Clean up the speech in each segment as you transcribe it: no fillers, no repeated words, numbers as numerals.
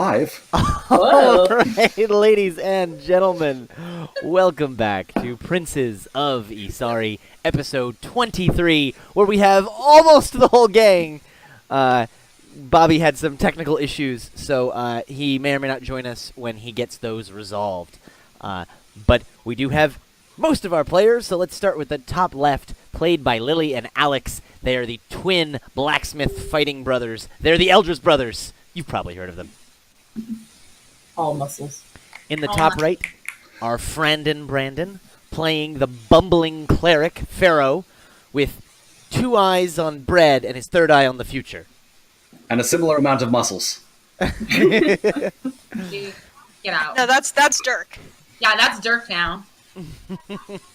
alive. All right, ladies and gentlemen, welcome back to Princes of Isari, episode 23, where we have almost the whole gang. Bobby had some technical issues, so he may or may not join us when he gets those resolved. But we do have most of our players, so let's start with the top left, played by Lily and Alex. They are the twin blacksmith fighting brothers. They're the Eldris brothers. You've probably heard of them. All muscles. In the top right, our friend and Brandon, playing the bumbling cleric, Pharaoh, with 2 eyes on bread and his 3rd eye on the future. And a similar amount of muscles. Get out. No, that's Dirk. Yeah, that's Dirk now.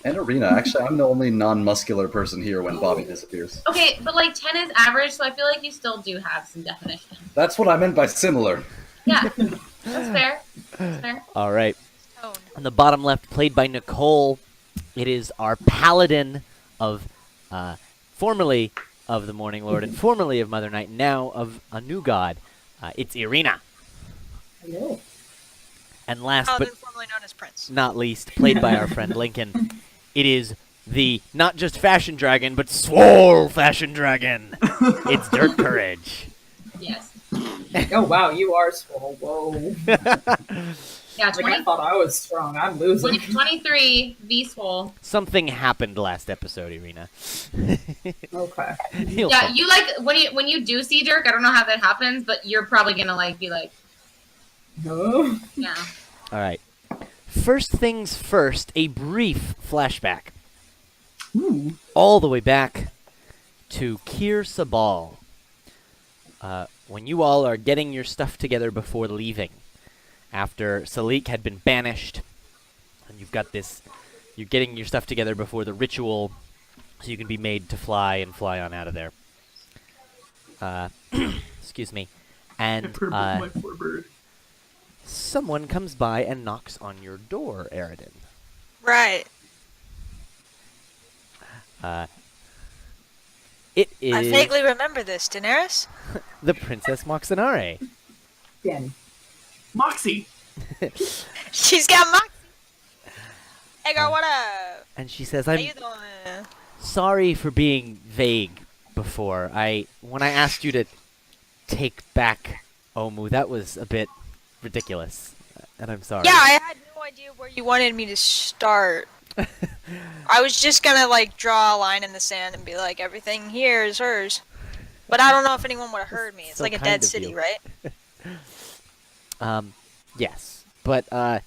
And Arena. Actually, I'm the only non-muscular person here when Bobby disappears. Okay, but like 10 is average, so I feel like you still do have some definition. That's what I meant by similar. Yeah, that's fair. That's fair. All right. Tone. On the bottom left, played by Nicole, it is our paladin of, formerly of the Morning Lord and formerly of Mother Night, now of a new god. It's Irina. Hello. And last Paladin, but formerly known as Prince. not least, played by our friend Lincoln, it is the not just fashion dragon, but swole fashion dragon. It's Dirt Courage. Yes. Oh wow, you are swole. Whoa. Yeah, Like 20, I thought I was strong. I'm losing. 23 V swole. Something happened last episode, Irina. Okay. You'll Yeah, see. you like when you do see Dirk. I don't know how that happens, but you're probably gonna like be like, Huh? yeah. All right. First things first, a brief flashback. Ooh. All the way back to Kir Sabal. When you all are getting your stuff together before leaving, after Salik had been banished, and you're getting your stuff together before the ritual, so you can be made to fly and fly on out of there. Excuse me. And My poor bird. someone comes by and knocks on your door, Aridin. Right. It is I vaguely remember this, Daenerys. the Princess Moxanare. Danny. Moxie! She's got Moxie. Hey girl, what up? And she says, How I'm you doing? sorry for being vague before. When I asked you to take back Omu, that was a bit ridiculous. And I'm sorry. Yeah, I had no idea where you wanted me to start. I was just gonna like draw a line in the sand and be like, everything here is hers. But I don't know if anyone would have heard me. It's So like a kind dead of city, you. right? Yes. But I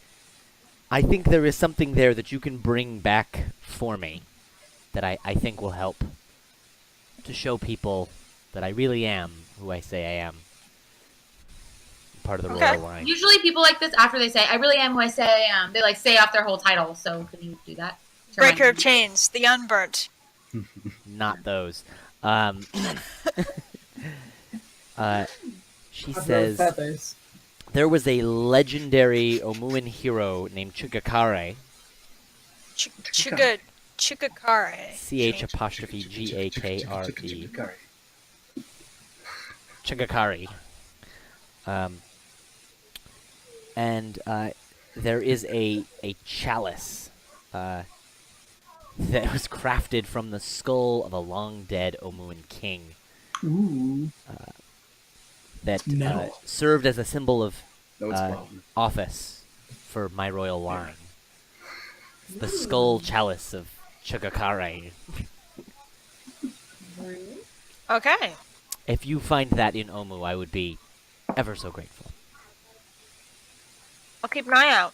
think there is something there that you can bring back for me that I think will help to show people that I really am who I say I am. Part of the Okay. royal line. Usually people like this after they say, "I really am who I say I am." They like say off their whole title. So can you do that? To remind Breaker of me? chains, the unburnt. Not those. She I've heard says feathers. there was a legendary Omuan hero named Chugakare. Chugakare. CH''Gakre. Chugakare. And there is a chalice that was crafted from the skull of a long-dead Omuan king Ooh. that No. served as a symbol of No, it's wrong. office for my royal line. The skull chalice of Chugakare. Okay. If you find that in Omu, I would be ever so grateful. I'll keep an eye out.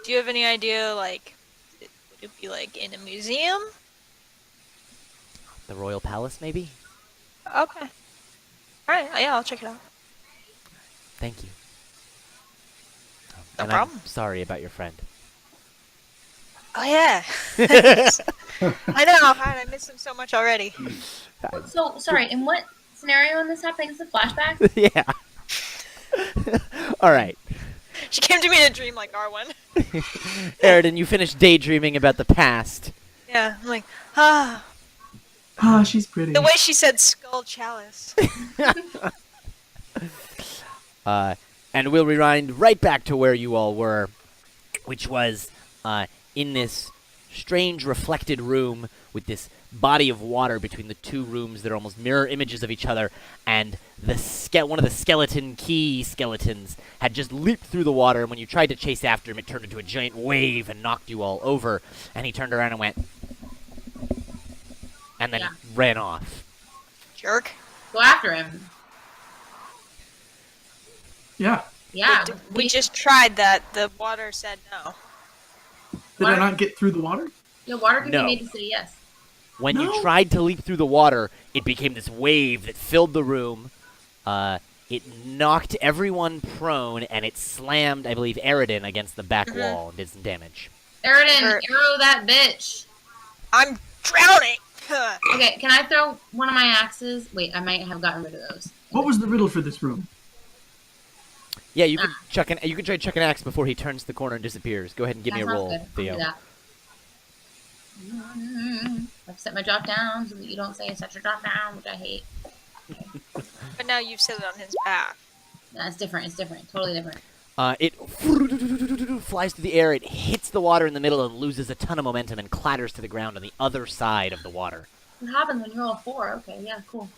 Do you have any idea, like, would it be, like, in a museum? The royal palace, maybe? Okay. Alright, yeah, I'll check it out. Thank you. No And problem. I'm sorry about your friend. Oh, yeah. I know, I miss him so much already. So sorry. In what scenario in this happening? Is the flashback? Yeah. All right. She came to me in a dream like Arwen. Aridin, you finished daydreaming about the past. Yeah, I'm like, ah. Ah, she's pretty. The way she said skull chalice. And we'll rewind right back to where you all were, which was in this strange reflected room with this body of water between the two rooms that are almost mirror images of each other, and one of the skeleton key skeletons had just leaped through the water, and when you tried to chase after him, it turned into a giant wave and knocked you all over, and he turned around and went, and then ran off. Jerk. Go after him. Yeah. Yeah. We just tried that. The water said no. Did I not get through the water? Yeah, water can No. be made to say yes. When you No. tried to leap through the water, it became this wave that filled the room. It knocked everyone prone, and it slammed, I believe, Aridin against the back wall and did some damage. Aridin, Hurt. arrow that bitch. I'm drowning. Okay, can I throw one of my axes? Wait, I might have gotten rid of those. What was the riddle for this room? Yeah, you could you could try to chuck an axe before he turns the corner and disappears. Go ahead and give me a That sounds roll, good. I'll Theo. do that. I've set my drop down so that you don't say set your drop down, which I hate. But now you've said it on his back. That's different. It's different. Totally different. It flies through the air, it hits the water in the middle and loses a ton of momentum and clatters to the ground on the other side of the water. What happens when you roll a 4? Okay, yeah, cool.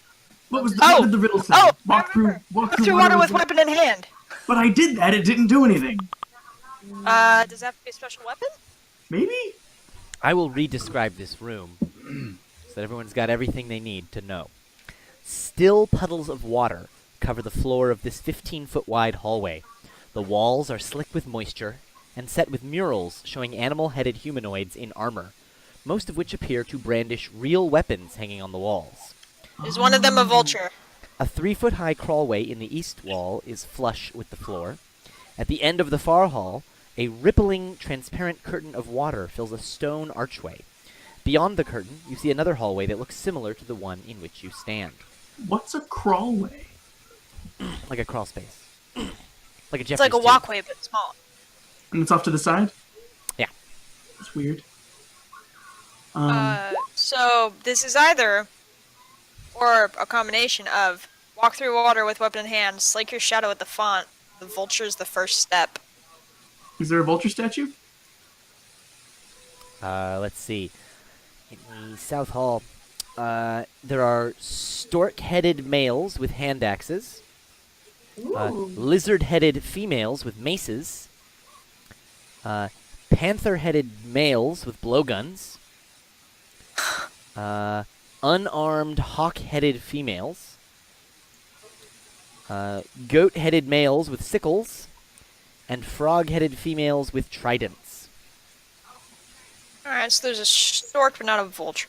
What was Oh! what did the riddle say? Oh, walk through water with weapon in hand. But I did that. It didn't do anything. Does that have to be a special weapon? Maybe. I will re-describe this room so that everyone's got everything they need to know. Still puddles of water cover the floor of this 15-foot wide hallway. The walls are slick with moisture and set with murals showing animal-headed humanoids in armor, most of which appear to brandish real weapons hanging on the walls. Is one of them a vulture? A 3-foot-high crawlway in the east wall is flush with the floor. At the end of the far hall, a rippling, transparent curtain of water fills a stone archway. Beyond the curtain, you see another hallway that looks similar to the one in which you stand. What's a crawlway? Like a crawl space. Like a It's Jeffries like a tube. walkway, but small. And it's off to the side? Yeah. That's weird. So this is either, or a combination of, walk through water with weapon in hand, slake your shadow at the font, the vulture's the first step. Is there a vulture statue? Let's see. In the South Hall, there are stork-headed males with hand axes, lizard-headed females with maces, panther-headed males with blowguns, unarmed hawk-headed females, goat-headed males with sickles, and frog-headed females with tridents. Alright, so there's a stork, but not a vulture.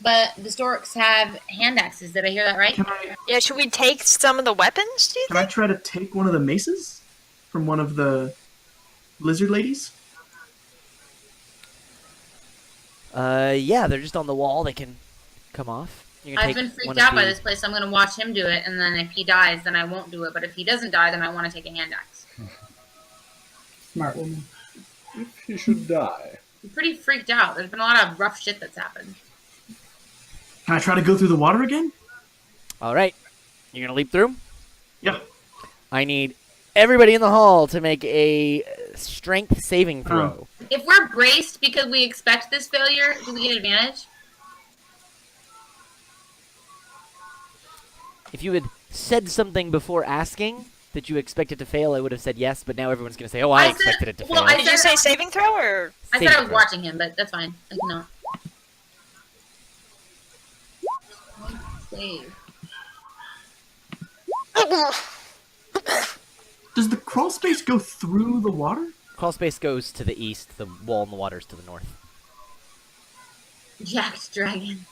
But the storks have hand axes. Did I hear that right? Can I Yeah, should we take some of the weapons, do you can I think? try to take one of the maces from one of the lizard ladies? Yeah, they're just on the wall. They can come off. You can I've take been one freaked of out by the- this place, so I'm going to watch him do it, and then if he dies, then I won't do it. But if he doesn't die, then I want to take a hand axe. Smart woman. If he should die. I'm pretty freaked out. There's been a lot of rough shit that's happened. Can I try to go through the water again? All right. You're going to leap through? Yep. I need everybody in the hall to make a strength saving throw. If we're braced because we expect this failure, do we get advantage? If you had said something before asking that you expected to fail, I would have said yes, but now everyone's going to say, oh, I I said- expected it to well, fail. Did you say saving throw, or? I said Saving I was throw. watching him, but that's fine. I can not. Save. Does the crawl space go through the water? Crawl space goes to the east, the wall in the water's to the north. Jacked dragon.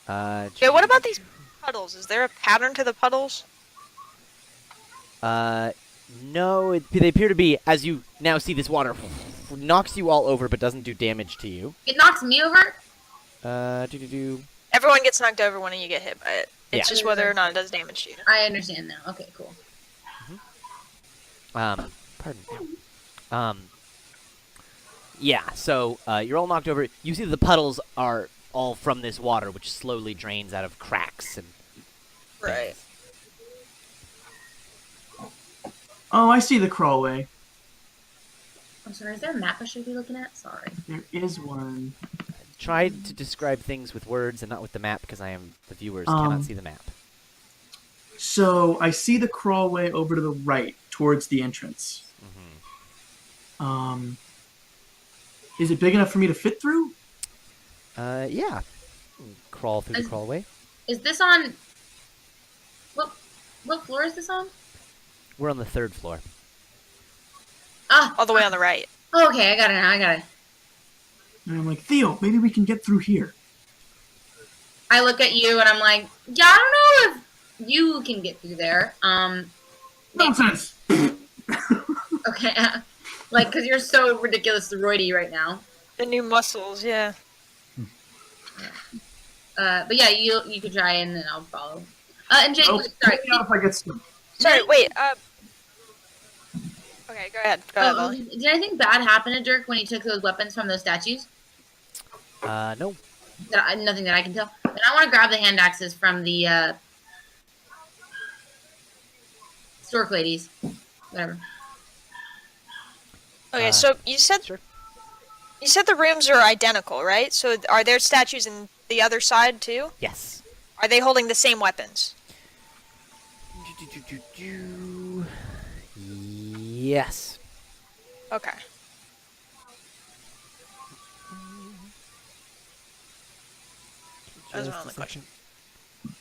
Yeah, what about these puddles? Is there a pattern to the puddles? No, they appear to be, as you now see this water, knocks you all over but doesn't do damage to you. It knocks me over. Do. Everyone gets knocked over when you get hit by it. It's Yeah. just whether or not it does damage to you. I understand now. Okay, cool. Pardon. Yeah, so, you're all knocked over. You see that the puddles are all from this water, which slowly drains out of cracks and Right. Oh, I see the crawlway. I'm sorry, is there a map I should be looking at? Sorry. There is one. Tried to describe things with words and not with the map because the viewers cannot see the map. So I see the crawlway over to the right towards the entrance. Is it big enough for me to fit through? Yeah. Crawl through the crawlway. Is this on... What floor is this on? We're on the 3rd floor. Ah! All the way on the right. Oh, okay, I got it now, I got it. And I'm like, Theo, maybe we can get through here. I look at you and I'm like, yeah, I don't know if you can get through there. Nonsense! Okay. Like, because you're so ridiculously roidy right now. The new muscles, yeah. But yeah, you could try and then I'll follow. And Jake, Nope. sorry. Take me out if I get stuck. Sorry, wait, okay, go ahead. Go ahead, Molly. Did anything bad happen to Dirk when he took those weapons from those statues? No. Nothing that I can tell. And I want to grab the hand axes from the stork ladies. Whatever. Okay, so you said Sure. you said the rooms are identical, right? So are there statues in the other side too? Yes. Are they holding the same weapons? Yes. Okay. That was my Just only a question. second.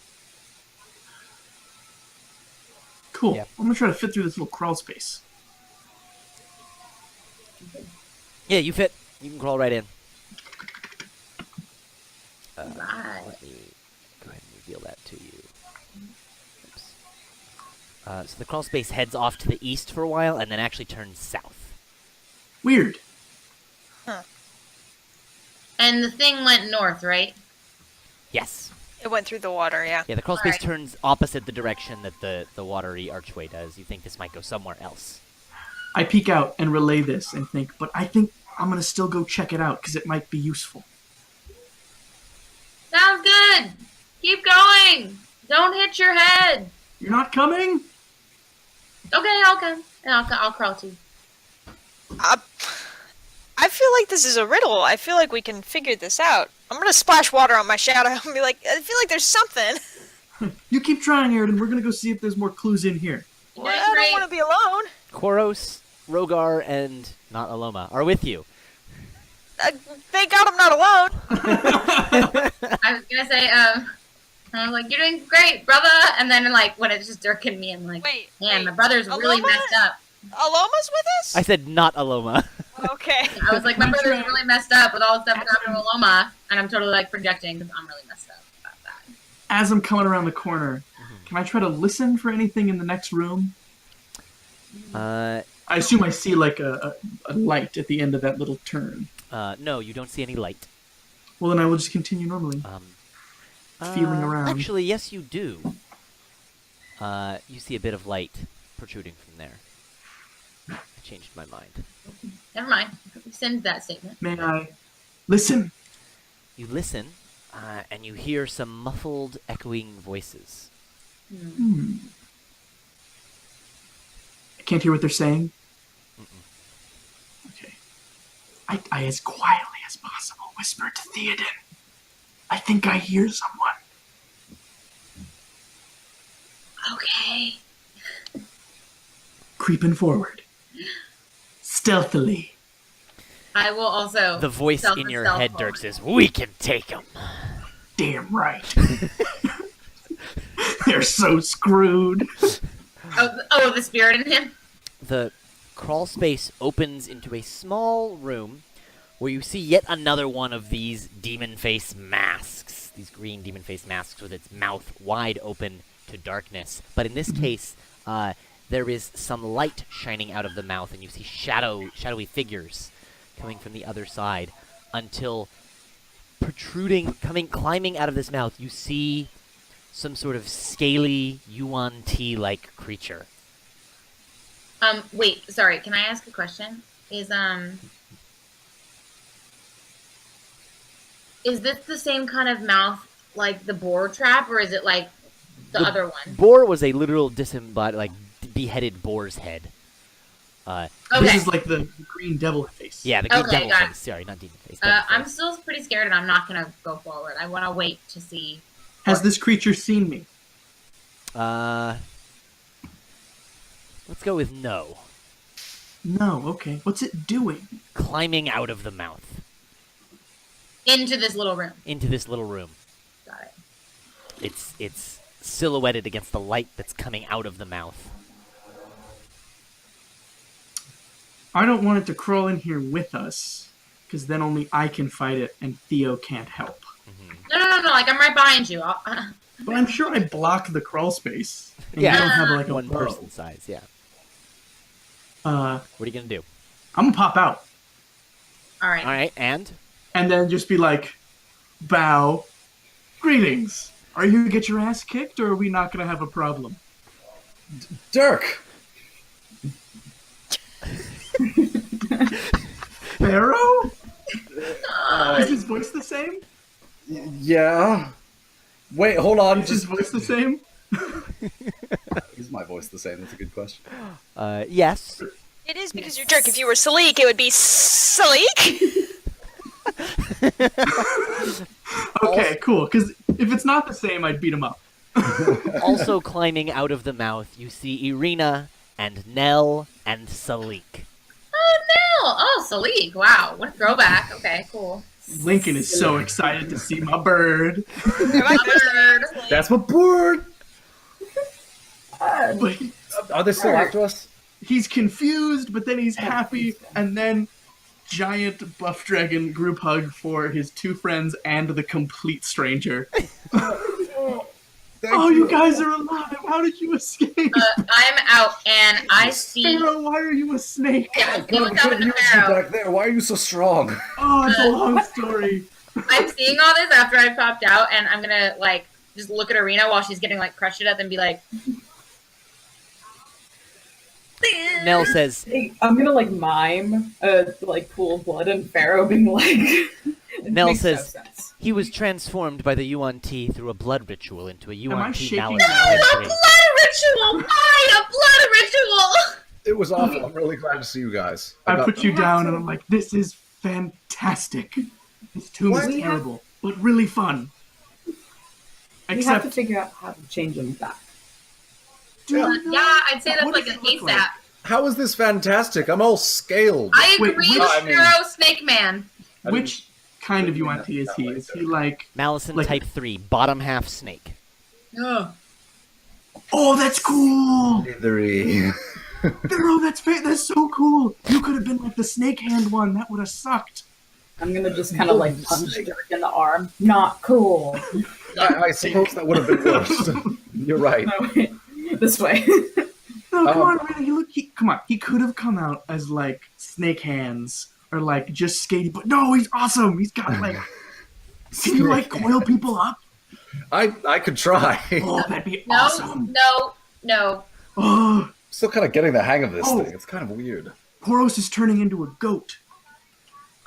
Cool. Yeah. I'm gonna try to fit through this little crawl space. Yeah, you fit. You can crawl right in. Right. Let me go ahead and reveal that to you. Oops. So the crawl space heads off to the east for a while and then actually turns south. Weird. And the thing went north, right? Yes. It went through the water, yeah. Yeah, the crawl space Alright. turns opposite the direction that the watery archway does. You think this might go somewhere else. I peek out and relay this and think, but I think I'm gonna still go check it out because it might be useful. Sounds good. Keep going. Don't hit your head. You're not coming? Okay, I'll come. And I'll crawl too. I feel like this is a riddle. I feel like we can figure this out. I'm gonna splash water on my shadow and be like, I feel like there's something. You keep trying, Airden. We're gonna go see if there's more clues in here. You're Well, doing I don't great. want to be alone. Koros, Rogar, and not Aloma are with you. Thank God I'm not alone. I was gonna say, I was like, you're doing great, brother. And then, like, when it's just Dirk and me, I'm like, Wait, man, wait. my brother's really Aloma? messed up. Aloma's with us? I said not Aloma. Okay. I was like, my brother's really messed up with all the stuff that's happening with Loma, and I'm totally like projecting because I'm really messed up about that. As I'm coming around the corner, can I try to listen for anything in the next room? I assume I see like a light at the end of that little turn. No, you don't see any light. Well, then I will just continue normally. Feeling around. Actually, yes, you do. You see a bit of light protruding from there. I changed my mind. Never mind. Send that statement. May I listen? You listen, and you hear some muffled, echoing voices. I can't hear what they're saying. Okay. I as quietly as possible whisper to Theoden. I think I hear someone. Okay. Creeping forward. Stealthily. I will also. The voice stealth in and your stealth head, forward. Dirk, says, "We can take him." Damn right. They're so screwed. Oh, the spirit in him? The crawl space opens into a small room where you see yet another one of these demon face masks. These green demon face masks with its mouth wide open to darkness. But in this case, there is some light shining out of the mouth, and you see shadowy figures coming from the other side until climbing out of this mouth, you see some sort of scaly Yuan Ti-like creature. Wait, sorry, can I ask a question? Is this the same kind of mouth like the boar trap, or is it like the other one? Boar was a literal beheaded boar's head. Uh, Okay. This is like the green devil face. yeah, the green Okay, devil got it. face. Sorry, not demon face. Devil I'm face. still pretty scared, and I'm not gonna go forward. I want to wait to see. Has this creature seen me? Let's go with no. No. Okay. What's it doing? Climbing out of the mouth Into this little room. into this little room. Got it. It's silhouetted against the light that's coming out of the mouth. I don't want it to crawl in here with us, because then only I can fight it, and Theo can't help. No. Like I'm right behind you. But I'm sure I block the crawl space. And Yeah. I don't have like a One bow. person size. Yeah. What are you gonna do? I'm gonna pop out All right. All right, and and then just be like, bow, greetings. Are you gonna get your ass kicked, or are we not gonna have a problem? Dirk! Pharaoh? Is his voice the same? Yeah. Wait, hold on. Is his voice the same? Is my voice the same? That's a good question. yes. It is because you're jerk. If you were Salik, it would be Salik. Okay, cool. Because if it's not the same, I'd beat him up. Also climbing out of the mouth, you see Irina and Nell and Salik. Oh no! Oh, Salik. Wow, what a throwback. Okay, cool. Lincoln is so excited to see my bird. Bird. That's my bird! But Are they still after us? he's confused, but then he's happy, and then giant buff dragon group hug for his two friends and the complete stranger. Oh, you guys are alive! How did you escape? I'm out, and I see. Pharaoh, why are you a snake? Yeah, see God, what's happening to Pharaoh. back there. Why are you so strong? Oh, it's a long story. I'm seeing all this after I popped out, and I'm gonna like just look at Arena while she's getting like crushed to death and be like. Nell says, Hey, I'm gonna like mime like pool of blood and Pharaoh being like. It Nell makes no says, sense. he was transformed by the Yuan Ti through a blood ritual into a I Yuan Ti shaking mallet. now? A blood ritual! Why a blood ritual? It was awful. I'm really glad to see you guys. I got- put you down, and I'm like, this is fantastic. This tomb is We have- terrible, but really fun. We have to Except, figure out how to change them back. do I Yeah, know? I'd say that's What like does an it look like? ASAP. How is this fantastic? I'm all scaled. I Wait, agree which- with I mean- Pharaoh Snake Man. Which kind of Yuan Ti is he? Is he like... Malison Like- type 3, bottom half snake. Ugh. Oh, that's cool! Slithery. Pharaoh, that's so cool! You could have been like the snake hand one. That would have sucked. I'm gonna just kind of like punch Dirk in the arm. Not cool. I suppose that would have been worse. You're right. No, wait. This way. No, come Um, on, really. Come on. He could have come out as like snake hands or like just skating, but no, he's awesome. He's got like. Can you like coil people up? I could try. Oh, that'd be No, awesome. no. Oh, Still kind of getting the hang of this Oh. thing. It's kind of weird. Poros is turning into a goat.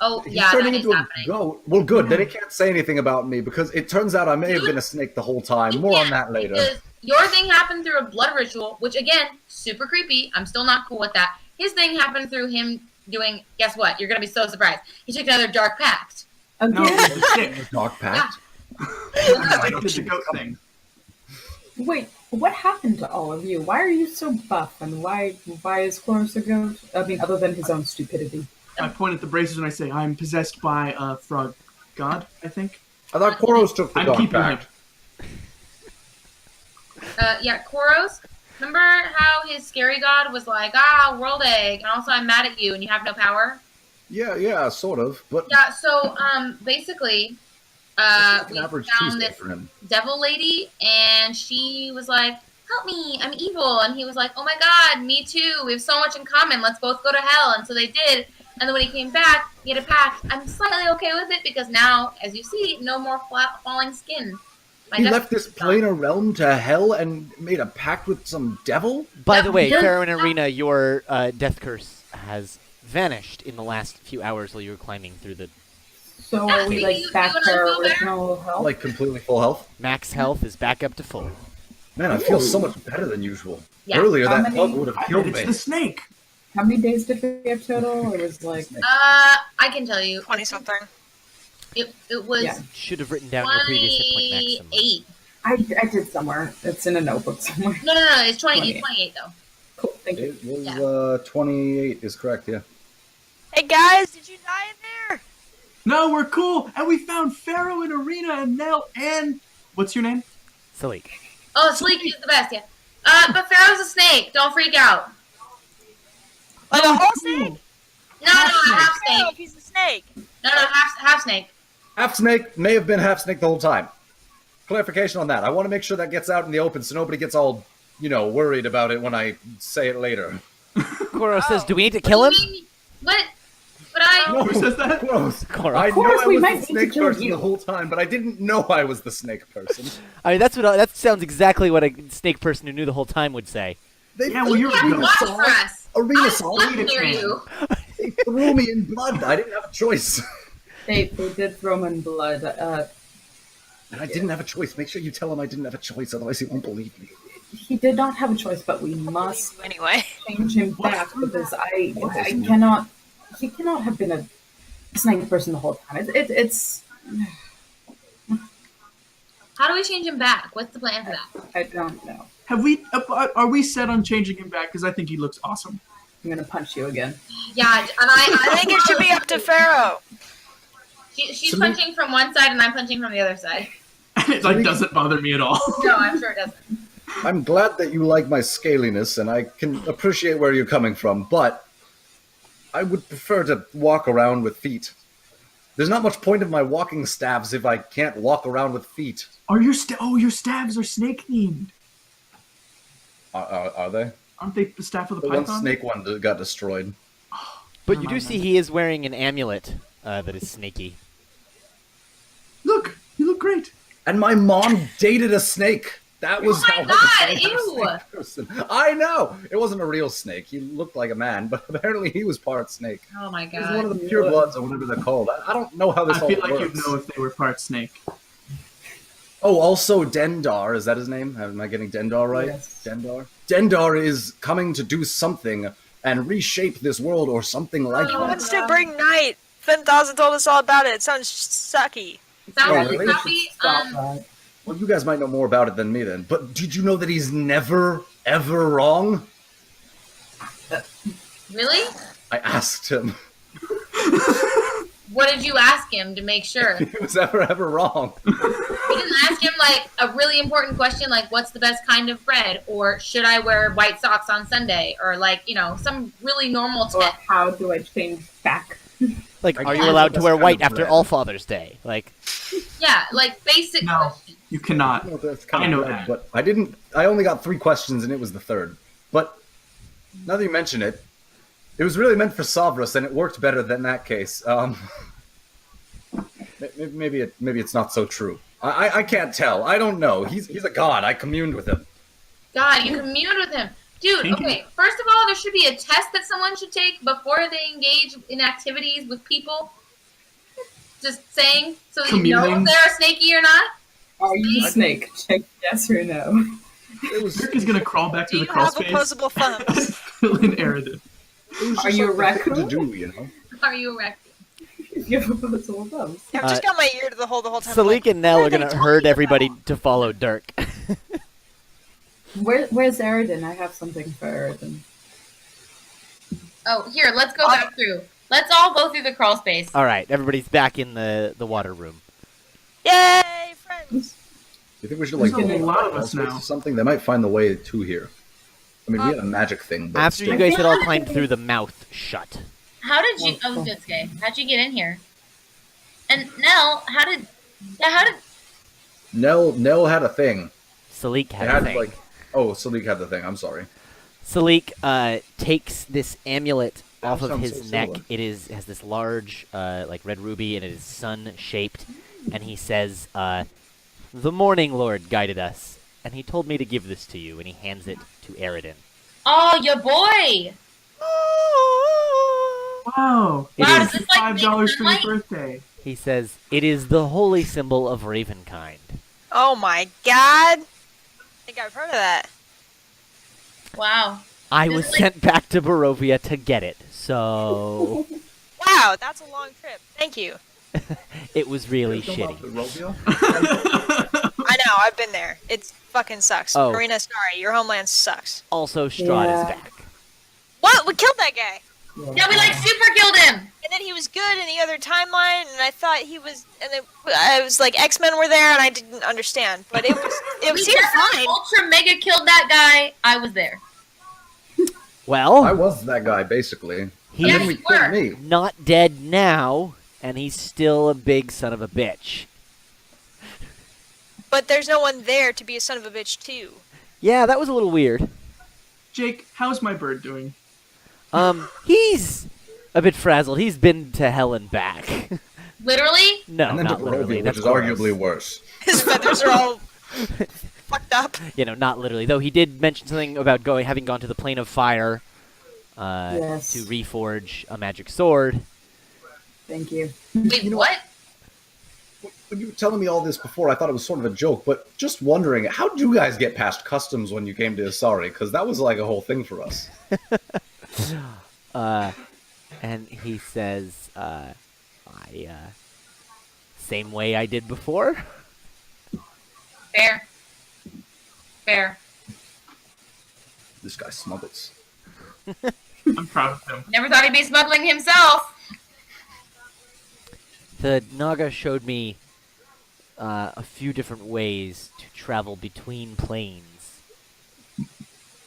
Oh, He's yeah, turning that is into a happening. goat. Well, good. Then he can't say anything about me because it turns out I may have been a snake the whole time. More on that later. Because your thing happened through a blood ritual, which again, super creepy. I'm still not cool with that. His thing happened through him doing, guess what? You're going to be so surprised. He took another dark pact. No, Again? he's sick. Dog pact. I did the goat thing. Wait, what happened to all of you? Why are you so buff? And why is Chloris a goat? I mean, other than his own stupidity. I point at the braces and I say, I'm possessed by a frog god, I think. I thought Koros took the I'm dog keeping pact. him. Yeah, Koros. Remember how his scary god was like, world egg, and also I'm mad at you and you have no power? Yeah, sort of. But Yeah, so, basically, it's we an average found Tuesday this for him. devil lady, and she was like, help me, I'm evil. And he was like, oh my god, me too. We have so much in common. Let's both go to hell. And so they did. And then when he came back, he had a pact. I'm slightly okay with it because now, as you see, no more falling skin. My He death- left this planar realm to hell and made a pact with some devil? By Yeah, the way, yeah. Pharaoh and Arena, your death curse has vanished in the last few hours while you were climbing through the So Yeah, are we you- like you back wanna to our go there? original health? Like completely full health? max health is back up to full. Man, I feel so much better than usual. Yeah. Earlier, How that many- bug would have killed It's me. the snake. How many days did we have total? It was like I can tell you. 20 something. It was Yeah. Should have written down your previous hit point maximum. 28. I did somewhere. It's in a notebook somewhere. No, it's 28. 28 though. Cool. Thank you. It was 28 is correct, yeah. Hey guys, did you die in there? No, we're cool, and we found Pharaoh and Arena and Nell and what's your name? Salik. Oh, Sleek is the best, yeah. But Pharaoh's a snake. Don't freak out. Like a whole snake? No, half Pharaoh, snake. he's a snake. No, half snake. Half snake may have been half snake the whole time. Clarification on that. I want to make sure that gets out in the open so nobody gets all, worried about it when I say it later. Koro says, do we need to kill him? What? But I. No, Who says that? Gross. Koro. I Of know course I we was might the need to snake kill person you. the whole time, but I didn't know I was the snake person. I mean, that sounds exactly what a snake person who knew the whole time would say. Yeah, well, you're Yeah, Arena watch Sauce. for us. Arena I Sauce. was near you. They threw me in blood. I didn't have a choice. They did throw him in blood. And I didn't have a choice. Make sure you tell him I didn't have a choice, otherwise he won't believe me. He did not have a choice, but we must Anyway. change him back because I cannot. He cannot have been a snake person the whole time. It's. How do we change him back? What's the plan for that? I don't know. Are we set on changing him back? Because I think he looks awesome. I'm gonna punch you again. Yeah, and I think it should be up to Pharaoh. She's punching from one side and I'm punching from the other side. It like doesn't bother me at all. No, I'm sure it doesn't. I'm glad that you like my scaliness, and I can appreciate where you're coming from, but I would prefer to walk around with feet. There's not much point of my walking staves if I can't walk around with feet. Are your stabs are snake themed? Are they? Aren't they the staff of the The one python? snake one that got destroyed. But Never you do mind see then. he is wearing an amulet that is snaky. Look, you look great. And my mom dated a snake. That was Oh how my I God, became a ew. snake person. I know. It wasn't a real snake. He looked like a man, but apparently he was part snake. Oh my He was one god. of the pure bloods or whatever they're called. I don't know how this I all feel like works. you'd know if they were part snake. Oh, also Dendar, is that his name? Am I getting Dendar right? Yes. Dendar? Dendar is coming to do something and reshape this world or something like He that. wants to bring night. Finn told us all about it. It sounds sucky. Sounds Oh, like really? copy. Stop that. Well, you guys might know more about it than me then, but did you know that he's never, ever wrong? Really? I asked him. What did you ask him to make sure? He was ever wrong. You didn't ask him like a really important question like what's the best kind of bread or should I wear white socks on Sunday or like, some really normal Or test. how do I change back? Like, I are guess you allowed to that's wear kind white of after red. All Father's Day? Like, Yeah, like basic No. questions. You cannot. No, that's kind I of know red, that. but I only got 3 questions and it was the third. But now that you mention it, it was really meant for Savras and it worked better than that case. Maybe it's not so true. I can't tell. I don't know. He's a god. I communed with him. God, you communed with him. Dude, Thank you. okay, first of all, there should be a test that someone should take before they engage in activities with people. Just saying, so that you know Communing. if they're snaky or not. Are you a snake? Check yes or no. It was, Rick is gonna crawl back Do to the you crawl have space. opposable thumbs? Fill in Eridan. it was Are just you a something to raccoon? do, you know? Are you erect? You have opposable thumbs. I've just got my ear to the hole the whole time. Salik and Nell what are are they going to talking herd everybody about? to follow Dirk. Where's Eridan? I have something for Eridan. Oh, here, let's go back through. Let's all go through the crawl space. All right, everybody's back in the water room. Yay, friends! You think we should There's like a go lot to of us space now. or something? They might find the way to here. I mean, we had a magic thing, but After you still. guys had all climbed through the mouth shut. How did you? Oh, Ditsuke, how'd you get in here? And Nell, how did? Nell had a thing. Salik It had a had thing. like, oh, Salik had the thing. I'm sorry. Salik takes this amulet That off of sounds his so neck. similar. It has this large like red ruby, and it is sun shaped. And he says, "The Morning Lord guided us, and he told me to give this to you." And he hands it to Eridan. Oh, your boy. Wow. It Wow, is- does this like $5 make for your sunlight? birthday. He says, "It is the holy symbol of Ravenkind." Oh my god! I think I've heard of that. Wow. I was sent back to Barovia to get it, so Wow, that's a long trip. Thank you. it was really There's no shitty. Barovia? I know, I've been there. It fucking sucks. Oh. Marina, sorry, your homeland sucks. Also, Strahd is Yeah. back. What? We killed that guy. Yeah, we like super killed him. And then he was good in the other timeline, and I thought he was. And then I was like, X-Men were there, and I didn't understand. But it We seemed definitely fine. ultra mega killed that guy. I was there. Well, I was that guy, basically. He's And then we you were. killed me. not dead now, and he's still a big son of a bitch. But there's no one there to be a son of a bitch too. Yeah, that was a little weird. Jake, how's my bird doing? He's a bit frazzled. He's been to hell and back. Literally? No, And then to not literally. Barovia, That's which is gross. arguably worse. His feathers are all fucked up. You know, not literally. Though he did mention something about having gone to the plane of fire Yes. to reforge a magic sword. Thank you. Wait, what? When you were telling me all this before, I thought it was sort of a joke, but just wondering, how did you guys get past customs when you came to Isari? Because that was like a whole thing for us. And he says, same way I did before. Fair. Fair. This guy smuggles. I'm proud of him. Never thought he'd be smuggling himself. The Naga showed me a few different ways to travel between planes.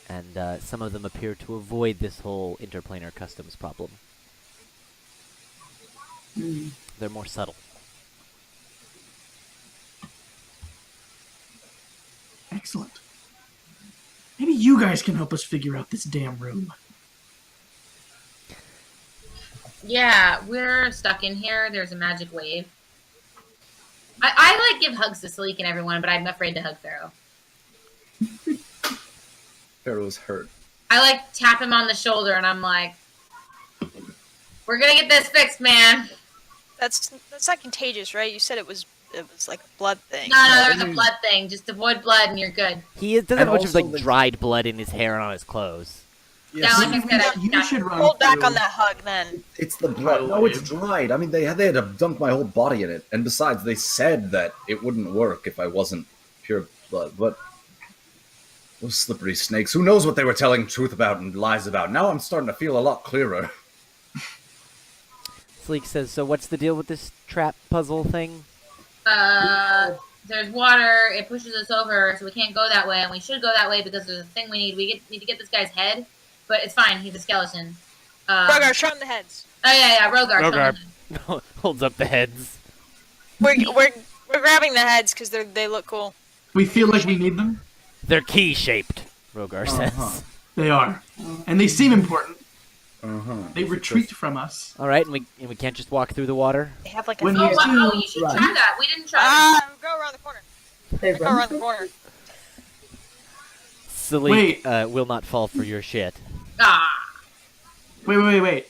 And some of them appear to avoid this whole interplanar customs problem. They're more subtle. Excellent. Maybe you guys can help us figure out this damn room. Yeah, we're stuck in here. There's a magic wave. I like give hugs to Salik and everyone, but I'm afraid to hug Pharaoh. Pharaoh's hurt. I like tap him on the shoulder and I'm like, we're gonna get this fixed, man. That's not contagious, right? You said it was like a blood thing. No, there's a blood thing. Just avoid blood and you're good. He doesn't have And a bunch of also like the- dried blood in his hair and on his clothes. Yeah, like I said, You should run Hold back through- on that hug, then. It's the blood. No, it's dried. I mean, they had to dump my whole body in it. And besides, they said that it wouldn't work if I wasn't pure blood. But those slippery snakes, who knows what they were telling truth about and lies about. Now I'm starting to feel a lot clearer. Sleek says, so what's the deal with this trap puzzle thing? There's water. It pushes us over, so we can't go that way. And we should go that way because there's a thing we need. We need to get this guy's head, but it's fine. He's a skeleton. Rogar, show him the heads. Oh yeah, Rogar. Rogar. Holds up the heads. We're grabbing the heads because they look cool. We feel like we need them. They're key-shaped, Rogar says. They are. And they seem important. Uh-huh. They retreat from us. All right, and we can't just walk through the water? They have like a. When Oh, you wow, do you should run. try that. We didn't try that. Go around the corner. They Go run around the corner. Sleek Wait. will not fall for your shit. Ah. Wait.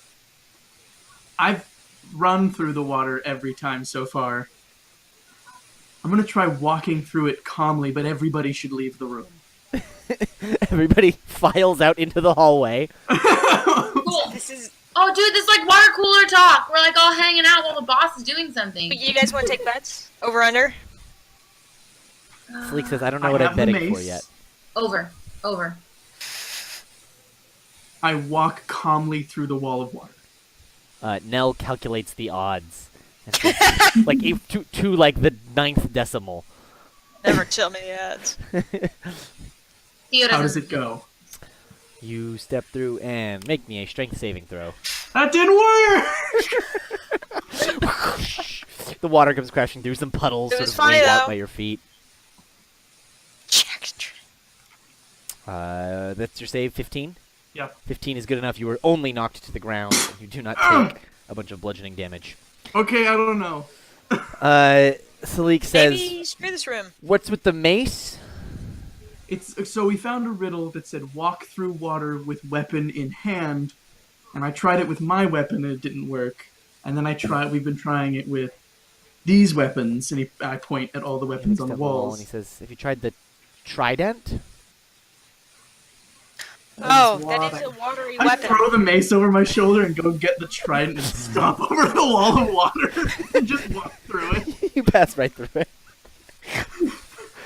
I've run through the water every time so far. I'm gonna try walking through it calmly, but everybody should leave the room. Everybody files out into the hallway. Cool. This is. Oh, dude, this is like water cooler talk. We're like all hanging out while the boss is doing something. You guys want to take bets? Over under? Sleek says, I don't know I what I'm have the betting for mace. yet. Over. I walk calmly through the wall of water. Nell calculates the odds. And says, like to like the 9th decimal. Never tell me the odds. Theo How does doesn't. it go? You step through and make me a strength saving throw. That didn't work! The water comes crashing through some puddles, It sort was of funny, laid out though. by your feet. That's your save, 15? Yeah. 15 is good enough. You were only knocked to the ground. You do not take a bunch of bludgeoning damage. Okay, I don't know. Salik says, Maybe screw this room. what's with the mace? So we found a riddle that said walk through water with weapon in hand, and I tried it with my weapon and it didn't work. And then we've been trying it with these weapons, and I point at all the weapons Picks on the up a wall, walls. and he says, have you tried the trident? Oh, that is a watery I weapon. throw the mace over my shoulder and go get the trident and stomp over the wall of water and just walk through it. You pass right through it.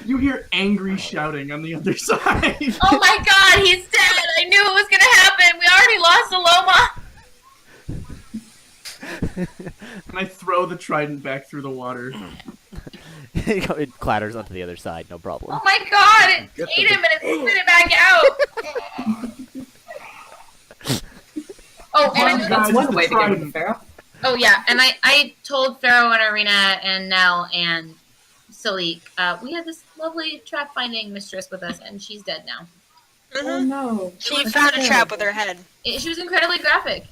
You hear angry shouting on the other side. Oh my god, he's dead! I knew it was gonna happen! We already lost Aloma! And I throw the trident back through the water. It clatters onto the other side, no problem. Oh my god, it Get ate the- him and it spit it back out! Oh, and Guys, That's one the way to get rid of trident. Pharaoh. oh yeah, and I told Pharaoh and Arena and Nell and Salik, we had this lovely trap finding mistress with us, and she's dead now. Oh no. She found a trap with her head. She was incredibly graphic.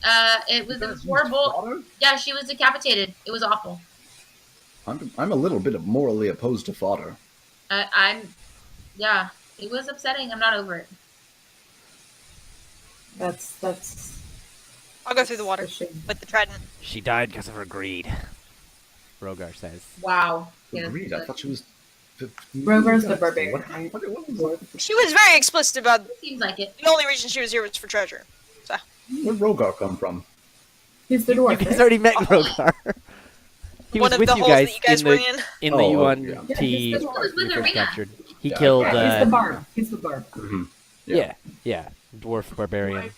It was horrible. Yeah, she was decapitated. It was awful. I'm a little bit morally opposed to fodder. Yeah, it was upsetting. I'm not over it. That's I'll go through the water a shame. with the trident. She died because of her greed. Rogar says. Wow. Yeah, Agreed. I thought she was. Rogar's the barbarian, What, right? what was She was very explicit about Seems like it. the only reason she was here was for treasure. Where'd Rogar come from? He's the You dwarf, guys right? already met Rogar. He One was of with the you holes guys that you guys in bring the in. in the Oh, U1 yeah. Yeah, T he's the He was dwarf. with we first Arena. captured. He Yeah, killed. Yeah, he's the barb. He's the barb. Mm-hmm. Yeah, dwarf barbarian.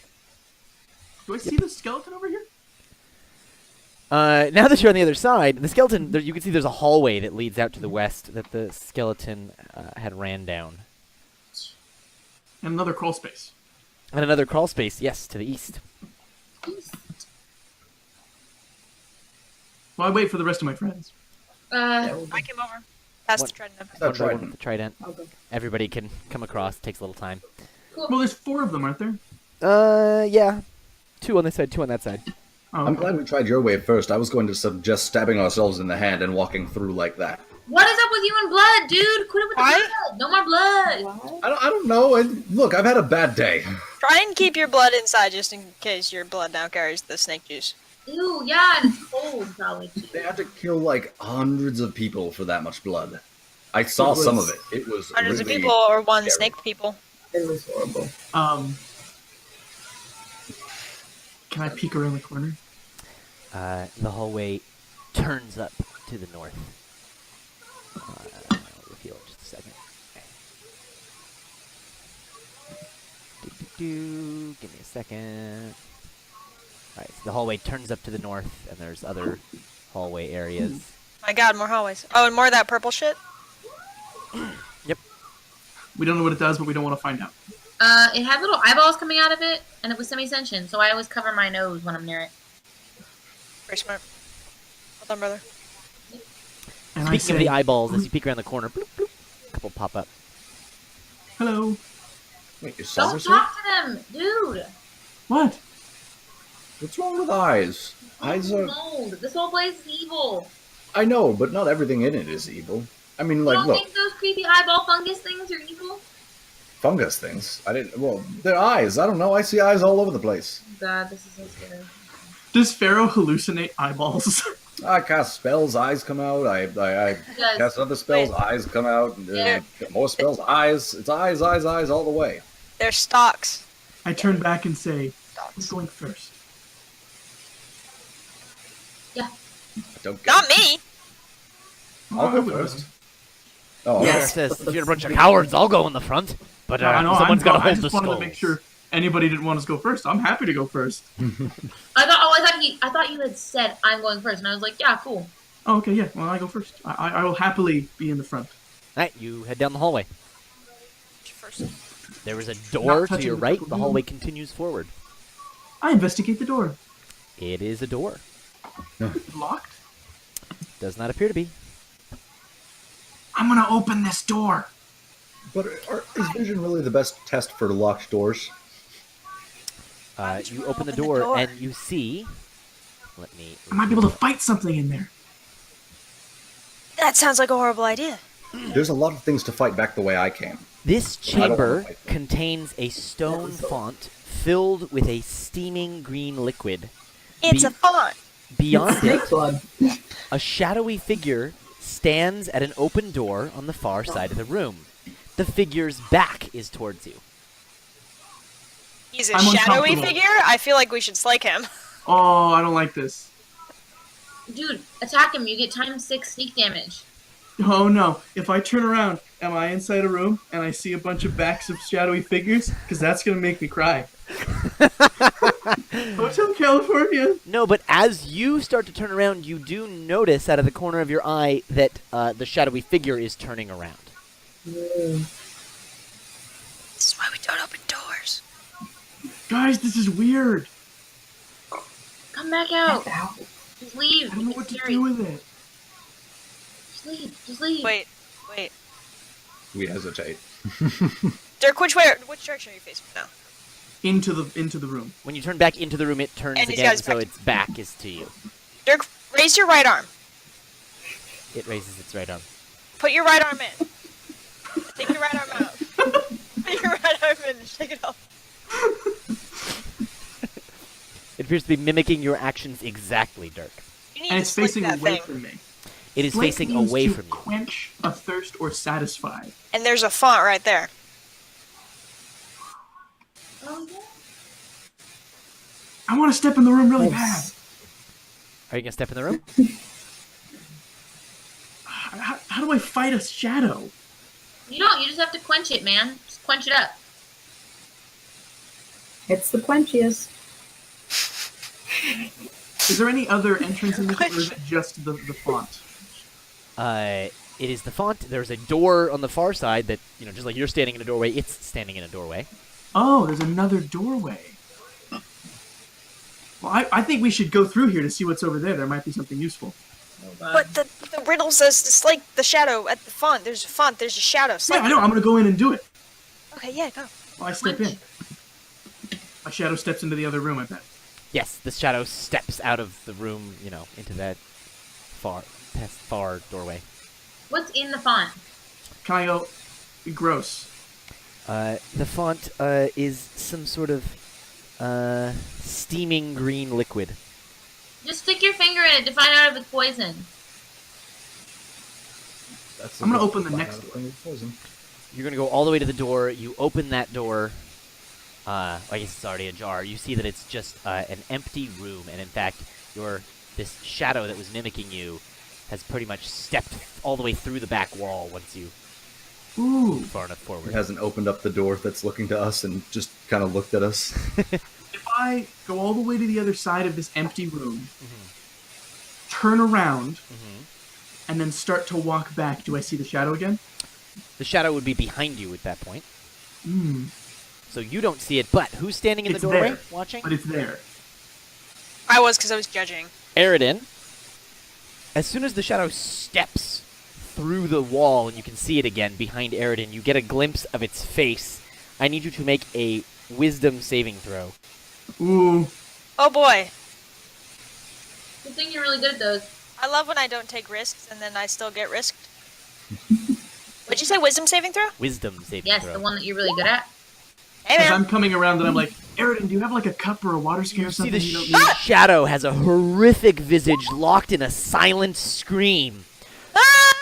Do I see the skeleton over here? Now that you're on the other side, the skeleton, you can see there's a hallway that leads out to the west that the skeleton had ran down. And another crawl space. And another crawl space, yes, to the east. Well, I wait for the rest of my friends. I came over. Pass the What? trident. That One by one trident. with the trident. Okay. Everybody can come across. It takes a little time. Well, there's 4 of them, aren't there? Yeah. 2 on this side, 2 on that side. Oh, I'm okay. glad we tried your way first. I was going to suggest stabbing ourselves in the hand and walking through like that. What is up with you and blood, dude? Quit it with the What? blood. No more blood. What? I don't know. Look, I've had a bad day. Try and keep your blood inside just in case your blood now carries the snake juice. Ew, yeah, and it's cold, probably. They had to kill like hundreds of people for that much blood. I saw some of it. It was Hundreds really of people or one scary. snake people. It was horrible. Can I peek around the corner? The hallway turns up to the north. I'll reveal it in just a second. Give me a second. Alright, so the hallway turns up to the north, and there's other hallway areas. My god, more hallways. Oh, and more of that purple shit? We don't know what it does, but we don't want to find out. It had little eyeballs coming out of it, and it was semi-sentient, so I always cover my nose when I'm near it. Very smart. Well done, brother. And I Speaking say, of the eyeballs, as you peek around the corner, bloop, bloop, a couple pop up. hello. Wait, you saw Don't this? talk to them, dude. What? What's wrong with eyes? Eyes are. Mold. This whole place is evil. I know, but not everything in it is evil. I mean, You like, don't look, think those creepy eyeball fungus things are evil? fungus things. I didn't. Well, they're eyes. I don't know. I see eyes all over the place. God, this is so scary. Does Pharaoh hallucinate eyeballs? I cast spells, eyes come out. I Does. cast other spells, Wait. eyes come out. Yeah. More spells, eyes. It's eyes, eyes, eyes all the way. They're stalks. I turn back and say, who's Stalks. going first? I don't get Not it. me! I'll go first. Oh, Yes. okay. Says, if you're a bunch of cowards, I'll go in the front. But I know, someone's got to I hold the just wanted skulls. to make sure anybody didn't want us to go first. I'm happy to go first. I thought you had said I'm going first, and I was like, yeah, cool. Oh, okay, yeah. Well, I go first. I will happily be in the front. Alright, you head down the hallway. First. There is a door to touching your the right. purple The room. hallway continues forward. I investigate the door. It is a door. Locked? Does not appear to be. I'm gonna open this door. But is vision really the best test for locked doors? You open the open the door door? and you see. Let me. I might be able to fight something in there. That sounds like a horrible idea. There's a lot of things to fight back the way I came. This I don't wanna chamber fight. contains a stone font filled with a steaming green liquid. It's Be- a font. Beyond Snake it, blood. a shadowy figure stands at an open door on the far side of the room. The figure's back is towards you. He's a I'm shadowy uncomfortable. figure. I feel like we should slake him. Oh, I don't like this. Dude, attack him. You get times 6 sneak damage. Oh no! If I turn around, am I inside a room and I see a bunch of backs of shadowy figures? Because that's gonna make me cry. Hotel California. No, but as you start to turn around, you do notice out of the corner of your eye that the shadowy figure is turning around. This is why we don't open doors. Guys, this is weird. Come back out. Get out. Just leave. I don't know It's what to scary. do with it. Just leave. Just leave. Wait. We hesitate. Dirk, which direction are you facing now? Into the room. When you turn back into the room, it turns And these again, guys so back- its back is to you. Dirk, raise your right arm. It raises its right arm. Put your right arm in. Take your right arm out. Put your right arm in and shake it off. It appears to be mimicking your actions exactly, Dirk. You need And to it's slick facing that away thing. from me. It is Slake facing means away to from you. quench a thirst or satisfy. And there's a font right there. Oh, yeah. I want to step in the room really bad. Are you going to step in the room? How do I fight a shadow? You don't. You just have to quench it, man. Just quench it up. It's the quenchiest. Is there any other entrance in this, or is it just the font? It is the font. There's a door on the far side that, just like you're standing in a doorway, it's standing in a doorway. Oh, there's another doorway. Well, I think we should go through here to see what's over there. There might be something useful. But the riddle says to slake the shadow at the font. There's a font. There's a shadow. Yeah, Slake I know. I'm going to go in and do it. Okay, yeah, go. Well, I step in. My shadow steps into the other room, I bet. Yes, the shadow steps out of the room, into that far doorway. What's in the font? Can I go? Gross. The font is some sort of steaming green liquid. Just stick your finger in it to find out if it's poison. That's I'm gonna open the next Poison. You're going to go all the way to the door. You open that door. I guess it's already ajar. You see that it's just an empty room, and in fact, this shadow that was mimicking you has pretty much stepped all the way through the back wall once you Ooh. move far enough forward. It hasn't opened up the door that's looking to us and just kind of looked at us. If I go all the way to the other side of this empty room, turn around, and then start to walk back, do I see the shadow again? The shadow would be behind you at that point, Hmm. so you don't see it. But who's standing in the It's doorway there. watching? But it's there. I was because I was judging. Aridin. As soon as the shadow steps through the wall and you can see it again behind Aridin, you get a glimpse of its face. I need you to make a wisdom saving throw. Ooh. Oh boy. Good thing you're really good at those. I love when I don't take risks and then I still get risked. What'd you say? Wisdom saving throw? Wisdom saving Yes, throw. the one that you're really good at. Hey As man. I'm coming around and I'm like, Aridin, do you have like a cup or a water skin or You see something the you don't need? shadow has a horrific visage locked in a silent scream. Ah!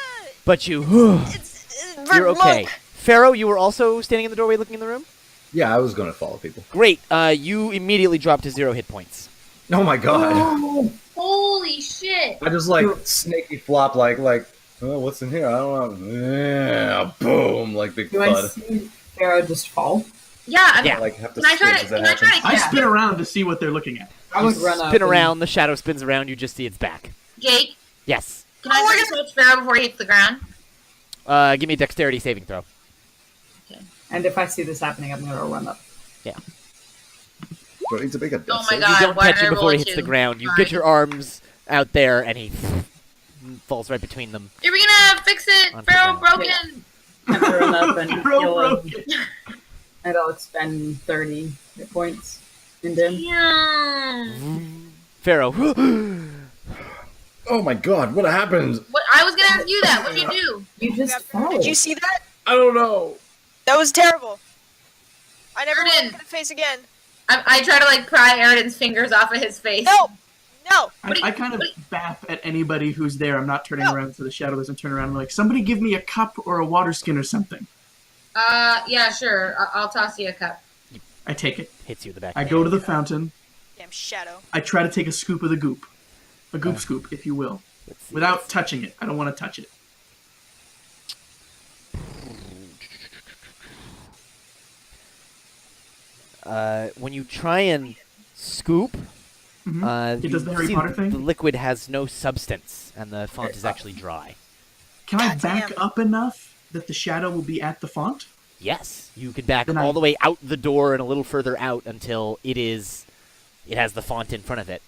But you... You're Monk. okay. Pharaoh, you were also standing in the doorway looking in the room? Yeah, I was going to follow people. Great. You immediately dropped to 0 hit points. Oh my god. Holy shit! I just snaky flop oh, what's in here? I don't know. Yeah, boom, like big Do I thud. see Pharaoh just fall? Yeah, I mean, Yeah. Like have to Can I spin try to- as that can I try happens. to- I Yeah. spin around to see what they're looking at. I would run up. Spin and- around, the shadow spins around, you just see its back. Jake, Yes. can I try to touch Pharaoh before he hits the ground? Give me a dexterity saving throw. And if I see this happening, I'm gonna run up. Don't need to make a death Oh my save. God. You don't why touch did I him before he roll hits a the two? ground. You Sorry. get your arms out there, and he falls right between them. Are we gonna fix it? Onto Pharaoh the broken. I'm gonna run up and Pharaoh heal broke him. it. And I'll expend 30 hit points into him. Yeah. Pharaoh. Oh my god, what happened? What? I was gonna ask you that. What did you do? You just fell. Did you see that? I don't know. That was terrible. I never Erden. looked at the face again. I try to pry Aridin's fingers off of his face. No! No! I kind of bap at anybody who's there. I'm not turning No. around so the shadow doesn't turn around. I'm like, somebody give me a cup or a water skin or something. Yeah, sure. I'll toss you a cup. I take it. Hits you in the back. I go to the fountain. Damn shadow. I try to take a scoop of the goop. A goop scoop, if you will. Let's see. Without touching it. I don't want to touch it. When you try and scoop, It does the Harry see Potter thing? the liquid has no substance, and the font is actually dry. Can I God back damn. up enough that the shadow will be at the font? Yes, you can back Then all I- the way out the door and a little further out until it has the font in front of it.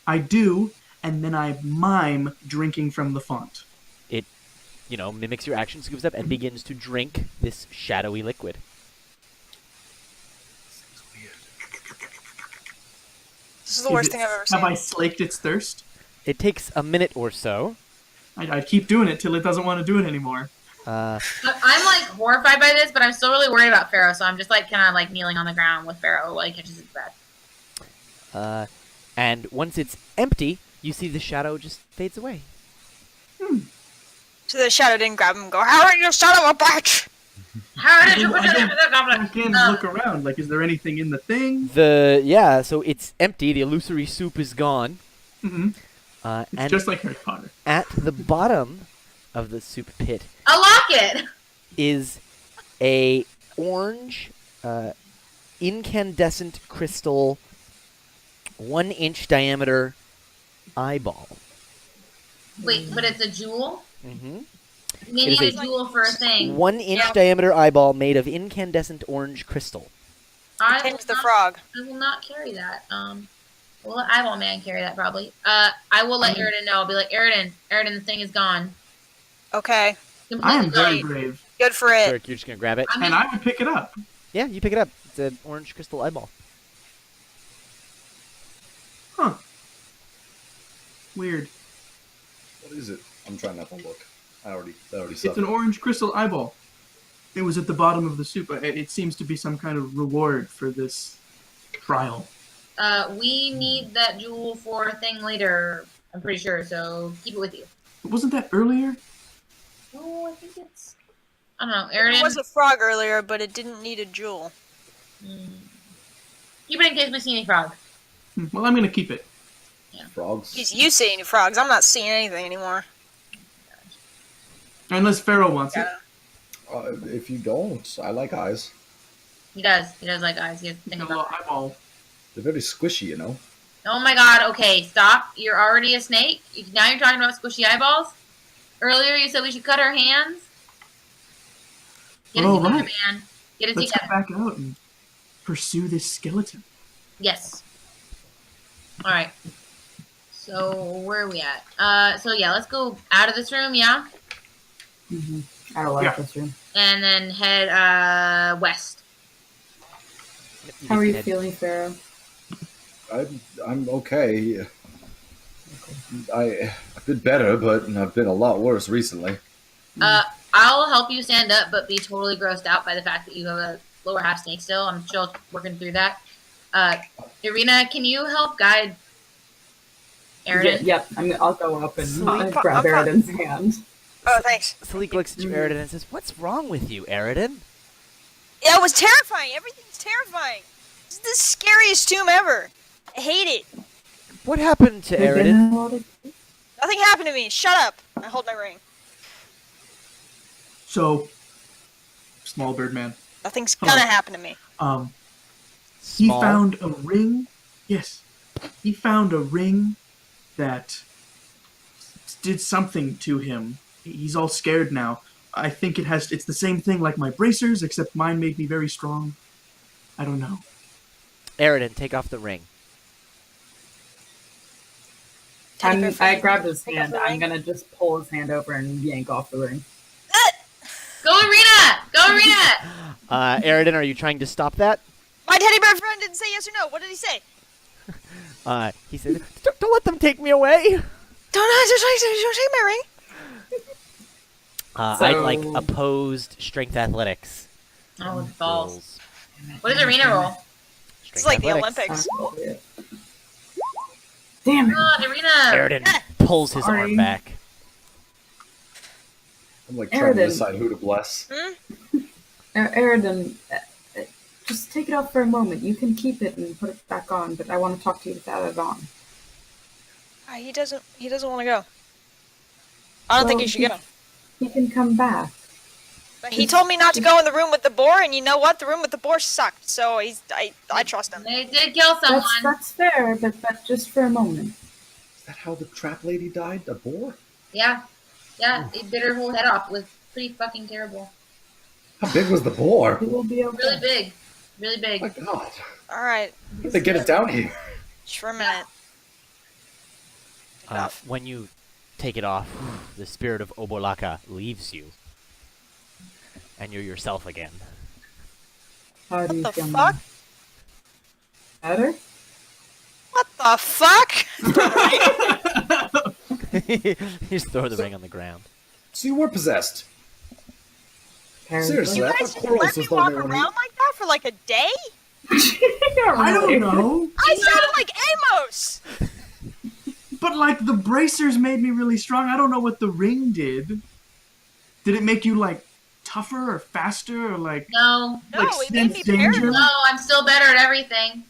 I do, and then I mime drinking from the font. It, mimics your action, scoops up, and begins to drink this shadowy liquid. This is the worst Is it- thing I've ever Have I seen. slaked its thirst? It takes a minute or so. I keep doing it till it doesn't want to do it anymore. Uh, I'm like horrified by this, but I'm still really worried about Pharaoh, so I'm just like kind of like kneeling on the ground with Pharaoh while he catches his breath. and once it's empty, you see the shadow just fades away. So the shadow didn't grab him and go, "How are you, son of a bitch?" How did you I put it in the I goblet? can look around. Like, is there anything in the thing? So it's empty. The illusory soup is gone. Mm-hmm. It's And just like Harry Potter. at the bottom of the soup pit A locket! is a orange, incandescent crystal, 1-inch diameter eyeball. Wait, but it's a jewel? Mm-hmm. You It is need a a- jewel for a thing. 1-inch Yeah. diameter eyeball made of incandescent orange crystal. I Tames the will not- frog. I will not carry that. We'll let Eyeball Man carry that probably. I will let Eridan know. I'll be like, Eridan, the thing is gone. Okay, I am Completely very gone. brave, good for it. Sure, you're just gonna grab it. I'm and just- I would pick it up. Yeah, you pick it up. It's an orange crystal eyeball. Huh. Weird. What is it? I'm trying not to look. I already It's saw an it. orange crystal eyeball. It was at the bottom of the soup. It seems to be some kind of reward for this trial. We need that jewel for a thing later. I'm pretty sure. So keep it with you. Wasn't that earlier? Oh, I think it's. I don't know, There Eridan. was a frog earlier, but it didn't need a jewel. Keep it in case we see any frog. Well, I'm gonna keep it. Frogs. Jeez, you see any frogs? I'm not seeing anything anymore. Unless Pharaoh wants it. Yeah. If you don't, I like eyes. He does. He does like eyes. He has to It's think a little about. eyeball. They're very squishy, you know. Oh my God. Okay, stop. You're already a snake. Now you're talking about squishy eyeballs. Earlier you said we should cut our hands. Get it Oh, together, right. man. Get it Let's together. get back out and pursue this skeleton. Yes. All right. So where are we at? So yeah, let's go out of this room, yeah, I don't like Yeah. this room. and then head west. How are you Head- feeling, Pharaoh? I'm okay. I've been better, but I've been a lot worse recently. I'll help you stand up, but be totally grossed out by the fact that you have a lower half snake still. I'm still working through that. Irina, can you help guide Eridan? Yep. I'll go up and Sleep. grab I'm fine. Eridan's hand. Oh, thanks. Salik looks at you, Eridan, and says, "What's wrong with you, Eridan?" Yeah, it was terrifying. Everything's terrifying. This is the scariest tomb ever. I hate it. What happened to We've been Eridan? in a lot of- Nothing happened to me. Shut up. I hold my ring. So, small bird man. Nothing's gonna happen to me. He Small. found a ring. Yes, he found a ring that did something to him. He's all scared now. I think it's the same thing like my bracers, except mine made me very strong. I don't know. Eridan, take off the ring. Teddy bear I friend, grabbed his take off hand. the I'm ring. gonna just pull his hand over and yank off the ring. Go Irina! Go Irina! Eridan, are you trying to stop that? My teddy bear friend didn't say yes or no. What did he say? He said, "Don't let them take me away." Don't take my ring. I'd So- like opposed strength athletics. Oh, it's balls. rolls. What does Irina roll? Strength It's like the athletics. Olympics. Damn it! God, Irina! Eridan pulls his Sorry. arm back. I'm like trying to Eridan. decide who to bless. Eridan, Just take it off for a moment. You can keep it and put it back on, but I want to talk to you without it on. He doesn't want to go. I don't think Well, he should go. He can come back. But he told me not to go in the room with the boar, and you know what? The room with the boar sucked. So I trust him. They did kill someone. That's fair, but just for a moment. Is that how the trap lady died? A boar? Yeah. Yeah, it bit her whole head off. It was pretty fucking terrible. How big was the boar? It will be okay. Really big. Really big. Oh my god. All right, How did they get it down here? just for a minute. When you take it off, the spirit of Obolaka leaves you. And you're yourself again. How do you What the feel fuck? now? Better? What the fuck? You just throw the ring on the ground. So you were possessed. Apparently. Seriously, I Guys thought just Corals let me was the walk only one around who... like that for like a day? I don't know. I sounded like Amos. But like the bracers made me really strong. I don't know what the ring did. Did it make you like tougher or faster or like No. No, like it made me sense danger? paranoid. No, I'm still better at everything.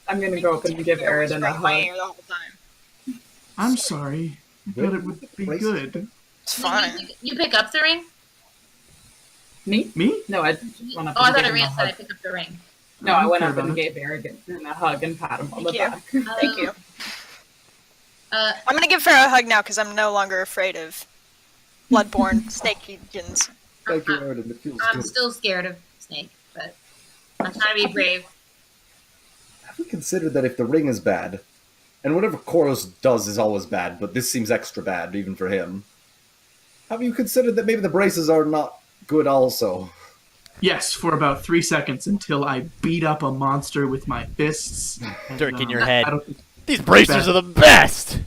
I'm gonna go up and give Aridin a hug. The whole time. I'm sorry. I thought it would be good. It's fine. You pick up the ring? Me? Me? No, I just went up Oh, I and thought gave it him a ran said I hug. pick up the ring. No, I went care up and about gave Aridin a hug and pat him on the Thank you. back. Thank you. Uh, I'm gonna give Farrah a hug now because I'm no longer afraid of bloodborne snake-gens. Thank you, Erden. It feels I'm good. still scared of Snake, but I'm trying to be brave. Have we considered that if the ring is bad, and whatever Koros does is always bad, but this seems extra bad even for him, have you considered that maybe the braces are not good also? Yes, for about 3 seconds until I beat up a monster with my fists. And, Dirk in your I head. don't think- These bracers are the best!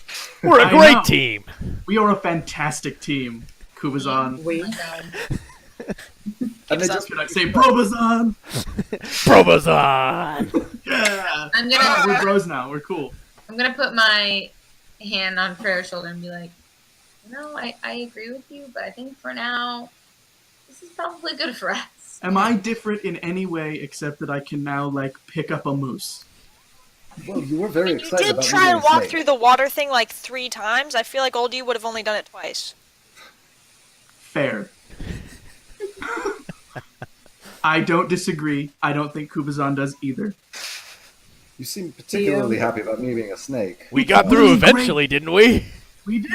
We're a I great know. team! We are a fantastic team, Kubazan. Oh We my god. And they just Should I say Brobazan? Probozon! Yeah! I'm Ah, we're gonna bros now, we're cool. put my hand on Farrah's shoulder and be like, I agree with you, but I think for now, this is probably good for us. Am I different in any way except that I can now, like, pick up a moose? Well, you were very You excited did about try meeting and a walk snake. through the water thing like 3 times. I feel like old you would have only done it twice. Fair. I don't disagree. I don't think Kubazan does either. You seem particularly happy about me being a snake. We got through Really eventually, didn't we? We did!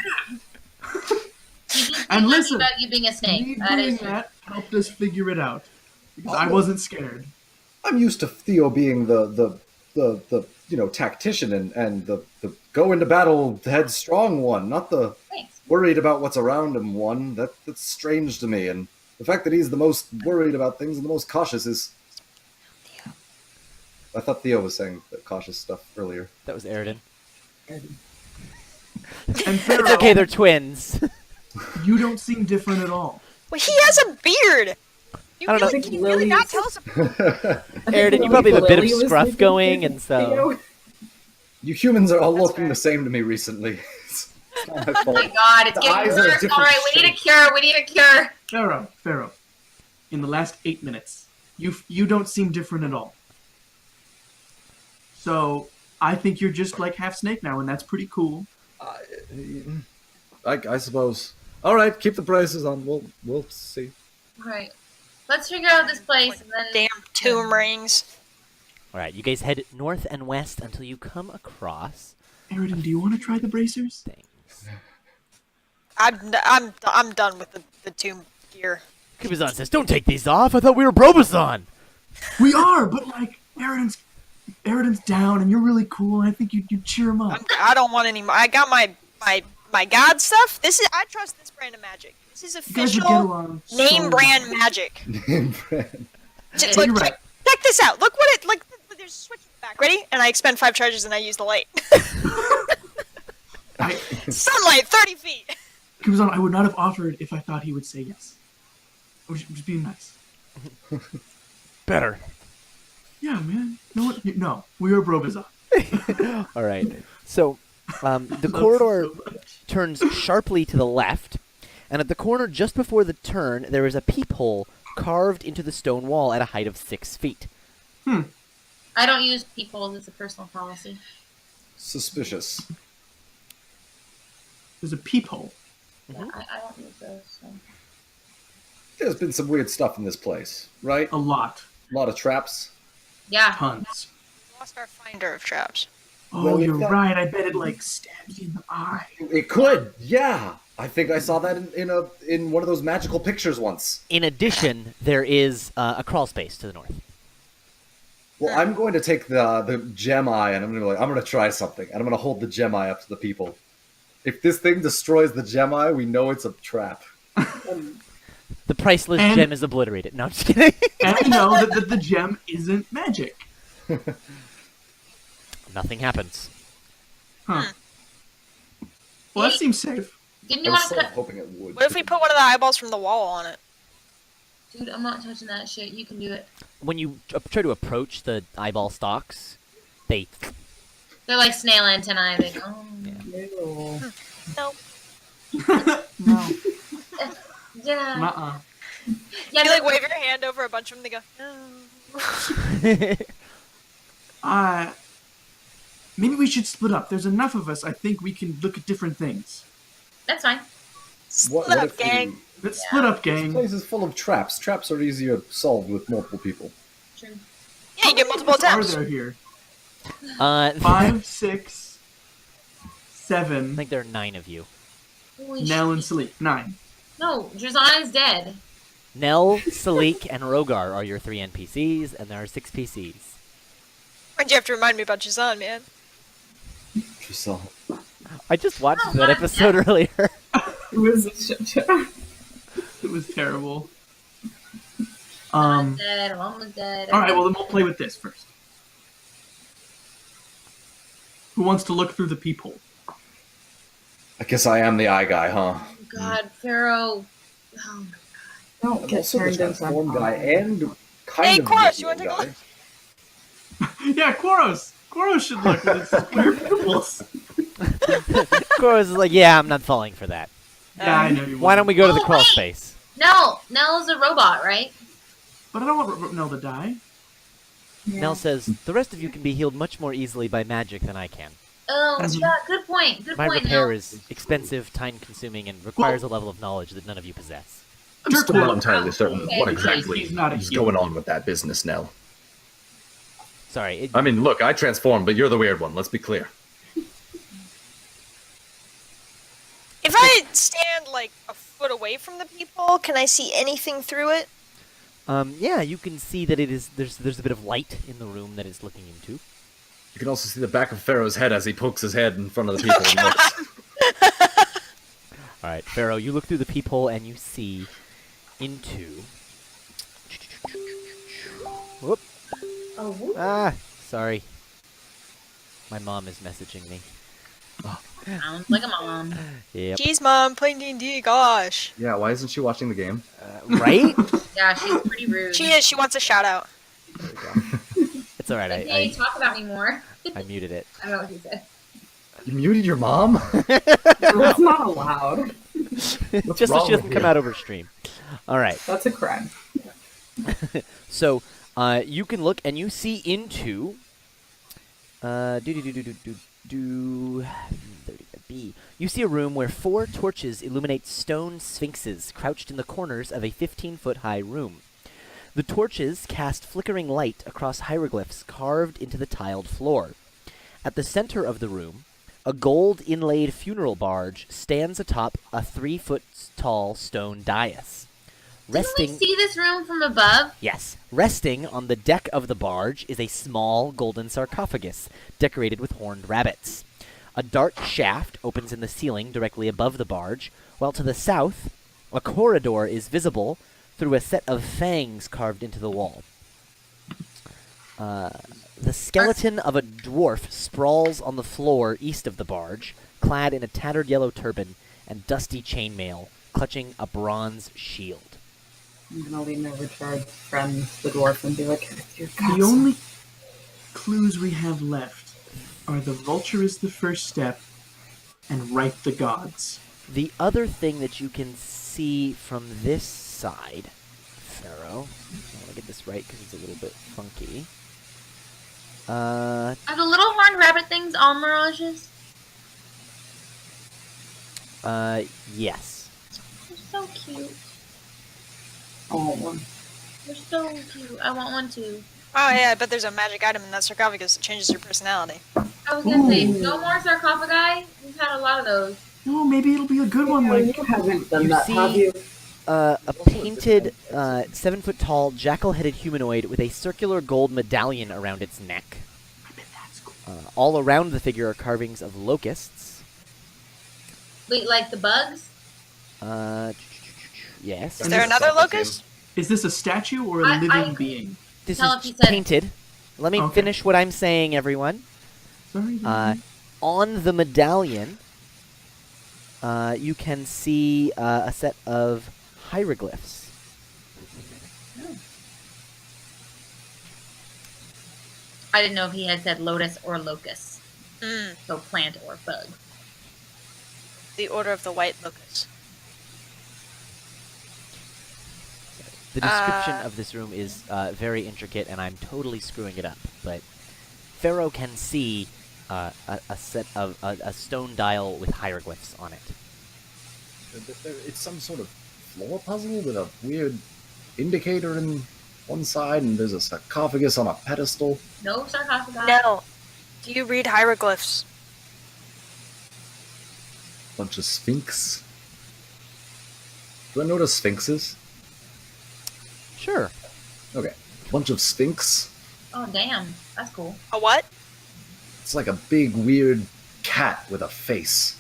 He's And lucky listen, about you being a Me snake. That doing is true. that helped us figure it out. Because I wasn't scared. I'm used to Theo being the tactician and the go into battle headstrong one, not the Thanks. worried about what's around him one. That's strange to me, and the fact that he's the most worried about things and the most cautious is. I thought Theo was saying the cautious stuff earlier. That was Aridin. And It's Pharaoh, okay, they're twins. you don't seem different at all. Well, he has a beard! You I don't know. really, can you really not tell us about Aridin, you probably have a bit of scruff going, and so... You humans are all looking the same to me recently. It's not my Oh my fault. god, it's The getting eyes are a worse. different Alright, we need a shape. cure. We need a cure. Pharaoh, in the last 8 minutes, you don't seem different at all. So, I think you're just like half snake now, and that's pretty cool. I suppose. All right, keep the prices on. We'll see. Alright. Let's figure out this place and then. damn tomb rings? Alright, you guys head north and west until you come across Aridin, do you want to try the bracers? things. I'm done with the tomb gear. Kubazon says, don't take these off, I thought we were Probozon! We are, but like, Aridin's down, and you're really cool, and I think you cheer him up. I don't want any more. I got my god stuff. I trust this brand of magic. This is You guys would get official along so name well. brand magic. Yeah, Look, you're right. check this out. Look what it like. There's a switch in the back. Ready? And I expend 5 charges and I use the light. Sunlight, 30 feet. Kubazan, I would not have offered if I thought he would say yes. I was just being nice. Better. Yeah, man. No, we are Brobazan. Alright, so the corridor turns sharply to the left, and at the corner just before the turn, there is a peephole carved into the stone wall at a height of 6 feet. I don't use peepholes. It's a personal policy. Suspicious. There's a peephole. Yeah, I don't use those. So. There's been some weird stuff in this place, right? A lot. A lot of traps. Yeah. Tons. Lost our finder of traps. Oh, Well, you're if that- right. I bet it, like, stabs you in the eye. It could, yeah. I think I saw that in one of those magical pictures once. In addition, there is a crawl space to the north. Well, I'm going to take the gem eye and I'm going to try something, and I'm going to hold the gem eye up to the people. If this thing destroys the gem eye, we know it's a trap. The priceless And- gem is obliterated. No, I'm just kidding. And we know that the gem isn't magic. Nothing happens. Huh. Well, that seems safe. Didn't I you was want to sort of cut? hoping it would. What if we put one of the eyeballs from the wall on it? Dude, I'm not touching that shit. You can do it. When you try to approach the eyeball stalks, they... They're like snail antennae. They go. Ew. No. No. Yeah. Nuh-uh. Yeah. You like wave your hand over a bunch of them. They go. No. Maybe we should split up. There's enough of us. I think we can look at different things. That's fine. Split up, gang. Let's split up, This gang. place is full of traps. Traps are easier solved with multiple people. True. Yeah, you get multiple Are attempts. there here? I 5, 6, 7. think there are 9 of you. Holy Nell and shit. Salik. 9. No, Drazan is dead. Nell, Salik, and Rogar are your 3 NPCs, and there are 6 PCs. Why'd you have to remind me about Jazan, man? Giselle. I just watched Oh, that my episode earlier. It was a shit show. It was terrible. Mom's dead. Mom was dead. Alright, well then we'll play with this first. Who wants to look through the peephole? I guess I am the eye guy, huh? Oh, God, Pharaoh. Oh, Don't I'm get also the turned into transform a guy and kind Hey, of Koros, the you wanna take a guy. look? Yeah, Koros! Koros should look with his clear pupils. Koros is like, yeah, I'm not falling for that. Yeah, I know you Why don't we go to the Oh, crawl wait. space? No, Nell's a robot, right? But I don't want Nell to die. Yeah. Nell says, the rest of you can be healed much more easily by magic than I can. Oh, Mhm. yeah, good point. Good My point, repair Nell. is expensive, time-consuming, and requires a level of knowledge that none of you possess. I'm still Dirk not will. entirely certain Okay. what exactly He's not a is healer. going on with that business, Nell. Sorry, I mean, look, I transformed, but you're the weird one. Let's be clear. If I stand like a foot away from the people, can I see anything through it? yeah, you can see that it is. There's a bit of light in the room that it's looking into. You can also see the back of Pharaoh's head as he pokes his head in front of the people and looks. All right, Pharaoh, you look through the peephole and you see into. Whoop! Oh, whoop. Ah, sorry. My mom is messaging me. Sounds like a mom. Yep. Jeez, mom, playing D&D. Gosh, Yeah, why isn't she watching the game? Right? Yeah, she's pretty rude. she is. She wants a shout out. There we go. It's all right. Like, hey, I talk about me more. I muted it. I don't know what he said. You muted your mom? That's not allowed. Just so wrong she with doesn't you? come out over stream. All right. That's a crime. So, you can look and you see into. B. You see a room where 4 torches illuminate stone sphinxes crouched in the corners of a 15-foot high room. The torches cast flickering light across hieroglyphs carved into the tiled floor. At the center of the room, a gold inlaid funeral barge stands atop a 3-foot tall stone dais. Didn't we see this room from above? Yes. Resting on the deck of the barge is a small golden sarcophagus decorated with horned rabbits. A dark shaft opens in the ceiling directly above the barge, while to the south, a corridor is visible through a set of fangs carved into the wall. The skeleton of a dwarf sprawls on the floor east of the barge, clad in a tattered yellow turban and dusty chainmail, clutching a bronze shield. I'm gonna lean over to our friend, the dwarf, and be like, "Your The only clues we have left are the vulture is the first step and right the gods. The other thing that you can see from this side, Pharaoh, I want to get this right because it's a little bit funky. Uh, Are the little horned rabbit things all mirages? yes. They're so cute. I want one. They're so cute. I want one too. Oh yeah, I bet there's a magic item in that sarcophagus that changes your personality. I was gonna say, Ooh. no more sarcophagi. We've had a lot of those. No, maybe it'll be a good one. Yeah, Like you haven't done You that, see- have you? A painted, 7-foot-tall, jackal-headed humanoid with a circular gold medallion around its neck. I bet that's cool. All around the figure are carvings of locusts. Wait, like the bugs? Yes. Is there another locust? Is this a statue or a I- living being? This Tell if is he said- painted. Let me Okay. finish what I'm saying, everyone. Sorry. On the medallion, you can see a set of hieroglyphs. I didn't know if he had said lotus or locust. Mm, So plant or bug. the Order of the White Locust. The description of this room is very intricate, and I'm totally screwing it up. But Pharaoh can see a set of a stone dial with hieroglyphs on it. It's some sort of floor puzzle with a weird indicator in one side, and there's a sarcophagus on a pedestal. No sarcophagi. No. Do you read hieroglyphs? Bunch of sphinx. Do I know what a sphinx is? Sure. Okay. Bunch of sphinx. Oh, damn. That's cool. A what? It's like a big, weird cat with a face.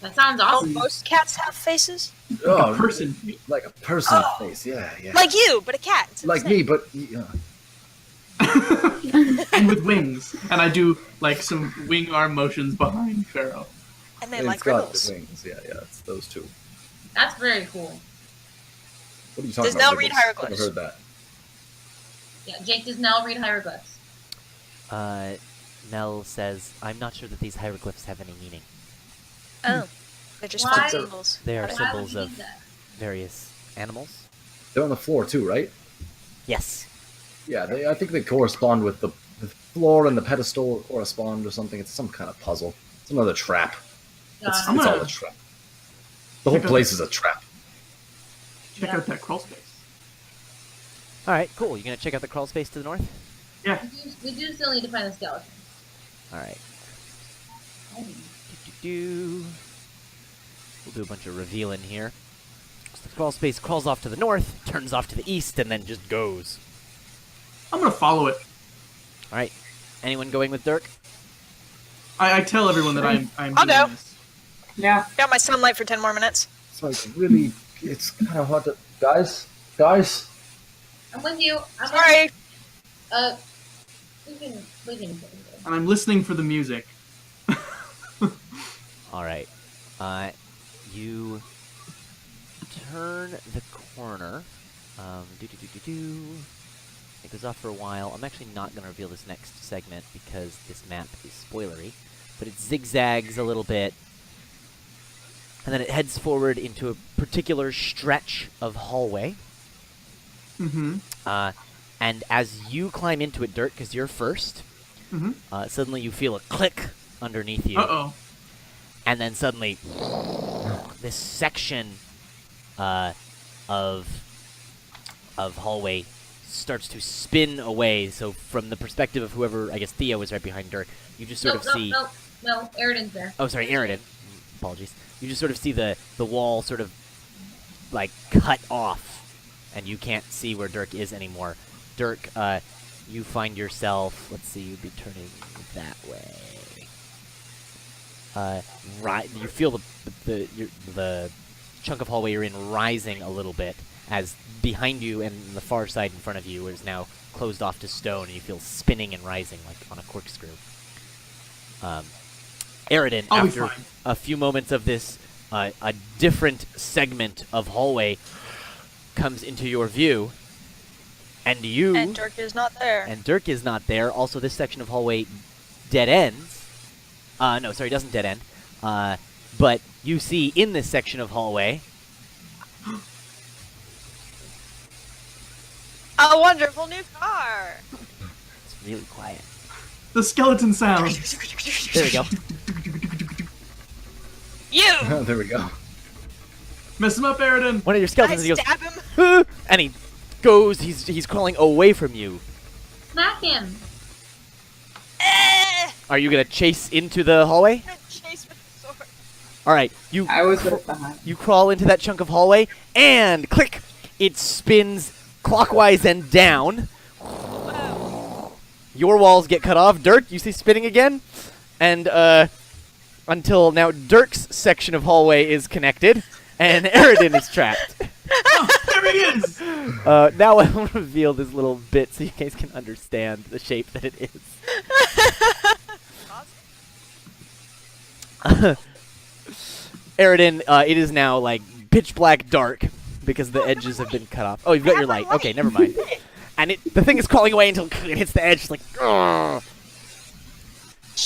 That sounds Oh, awesome. most cats have faces? Like a person. Like a person Oh. face, yeah. Like you, but a cat. It's Like insane. me, but And with wings. And I do like some wing arm motions behind Pharaoh. And they it's like got riddles. the wings. Yeah, it's those two. That's very cool. What are you talking Does about? Nell Nichols? read hieroglyphs? Never heard that. Yeah, Jake does Nell read hieroglyphs. Nell says, "I'm not sure that these hieroglyphs have any meaning. Oh. They're just Why? fun symbols. They are Got it. Why would symbols you of think that? various animals." They're on the floor too, right? Yes. Yeah, I think they correspond with the floor and the pedestal correspond or something. It's some kind of puzzle. It's another trap. It's, Got I'm it's gonna- all a trap. The whole Check out- place is a trap. Check out that crawl space. All right, cool. You gonna check out the crawl space to the north? Yeah. We do still need to find the skeleton. All right. Do. We'll do a bunch of revealing here. So the crawl space crawls off to the north, turns off to the east, and then just goes. I'm gonna follow it. All right. Anyone going with Dirk? I tell everyone that I'm I'll doing go. this. Yeah. Got my sunlight for 10 more minutes. It's like really, it's kind of hard to. Guys? I'm with you. I'm Sorry. We can. And I'm listening for the music. All right. You turn the corner. It goes off for a while. I'm actually not going to reveal this next segment because this map is spoilery, but it zigzags a little bit, and then it heads forward into a particular stretch of hallway. Mm-hmm. And as you climb into it, Dirk, because you're first, Mm-hmm. suddenly you feel a click underneath you. Uh-oh. And then suddenly, this section of hallway starts to spin away. So from the perspective of whoever, I guess Theo is right behind Dirk, you just sort of see. No, Eridan's there. Oh, sorry, Aridin. Apologies. You just sort of see the wall sort of like cut off, and you can't see where Dirk is anymore. Dirk, you find yourself. Let's see, you'd be turning that way. Right, you feel the chunk of hallway you're in rising a little bit as behind you and the far side in front of you is now closed off to stone, and you feel spinning and rising like on a corkscrew. Aridin, I'll be after fine. a few moments of this, a different segment of hallway comes into your view, and you And Dirk is not there. and Dirk is not there. Also, this section of hallway dead ends. No, sorry, doesn't dead end. But you see in this section of hallway, A wonderful new car. it's really quiet. The skeleton sound. There we go. You! There we go. Mess him up, Aridin. One of your I skeletons, he goes, stab him. "Huh," and he goes. He's crawling away from you. Smack him. Are you gonna chase into the hallway? Chase with the sword. All right, you I was right behind. you crawl into that chunk of hallway, and click, it spins clockwise and down. Your walls get cut off. Dirk, you see spinning again, and until now, Dirk's section of hallway is connected, and Aridin is trapped. Oh, there he is. Now I will reveal this little bit so you guys can understand the shape that it is. Aridin, it is now like pitch black dark because the edges have been cut off. Oh, you've got your light. Okay, never mind. And the thing is crawling away until it hits the edge. It's like, "Ugh."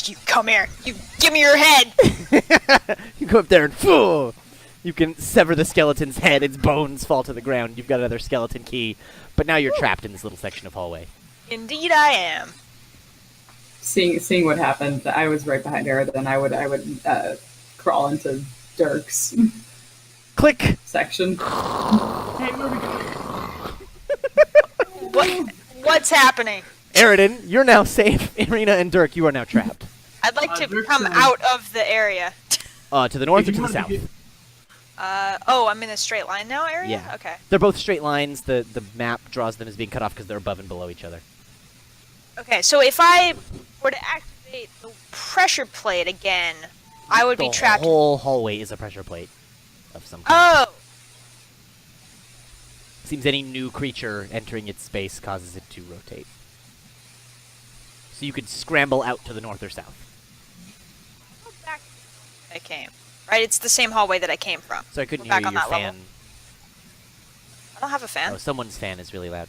You come here. You give me your head. You go up there and phew, you can sever the skeleton's head. Its bones fall to the ground. You've got another skeleton key, but now you're trapped in this little section of hallway. Indeed, I am. Seeing what happened, I was right behind her. Then I would crawl into Dirk's Click. section. Hey, where we go? What's happening? Aridin, you're now safe. Irina and Dirk, you are now trapped. I'd like to Dirk's come saying- out of the area. To the north If or you to the wanted to south? get- Oh, I'm in a straight line now area? Yeah. Okay. They're both straight lines. The map draws them as being cut off because they're above and below each other. Okay, so if I were to activate the pressure plate again, I would be trapped. The whole hallway is a pressure plate of some kind. Oh! Seems any new creature entering its space causes it to rotate. So you could scramble out to the north or south. Go back I came. Right, it's the same hallway that I came from. So I couldn't We're hear back you. on Your that fan. level. I don't have a fan. Oh, someone's fan is really loud.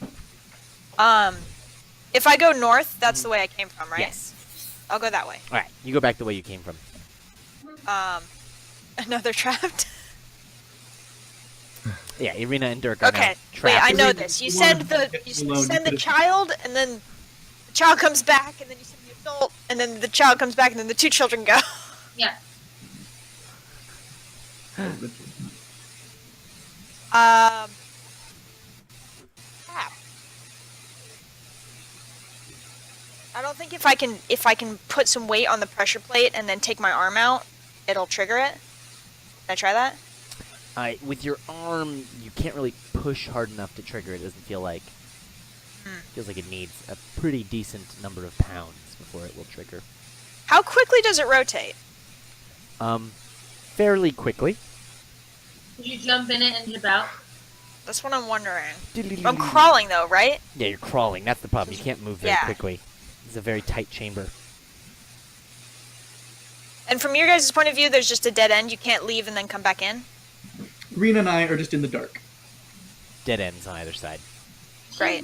If I go north, that's the way I came from, right? Yes. I'll go that way. All right, you go back the way you came from. Another trapped? Yeah, Irina and Dirk are Okay, now wait, trapped. I know Irina, this. You you send wanted the to you get alone, you send the could've- child, and then the child comes back, and then you send the adult, and then the child comes back, and then the two children go. Yeah. Crap. I don't think if I can put some weight on the pressure plate and then take my arm out, it'll trigger it. Can I try that? With your arm, you can't really push hard enough to trigger it. It doesn't feel like. Feels like it needs a pretty decent number of pounds before it will trigger. How quickly does it rotate? Fairly quickly. Did you jump in it and dip out? That's what I'm wondering. I'm crawling though, right? Yeah, you're crawling. That's the problem. You can't move very Yeah. quickly. It's a very tight chamber. And from your guys' point of view, there's just a dead end. You can't leave and then come back in. Rena and I are just in the dark. Dead ends on either side. Great.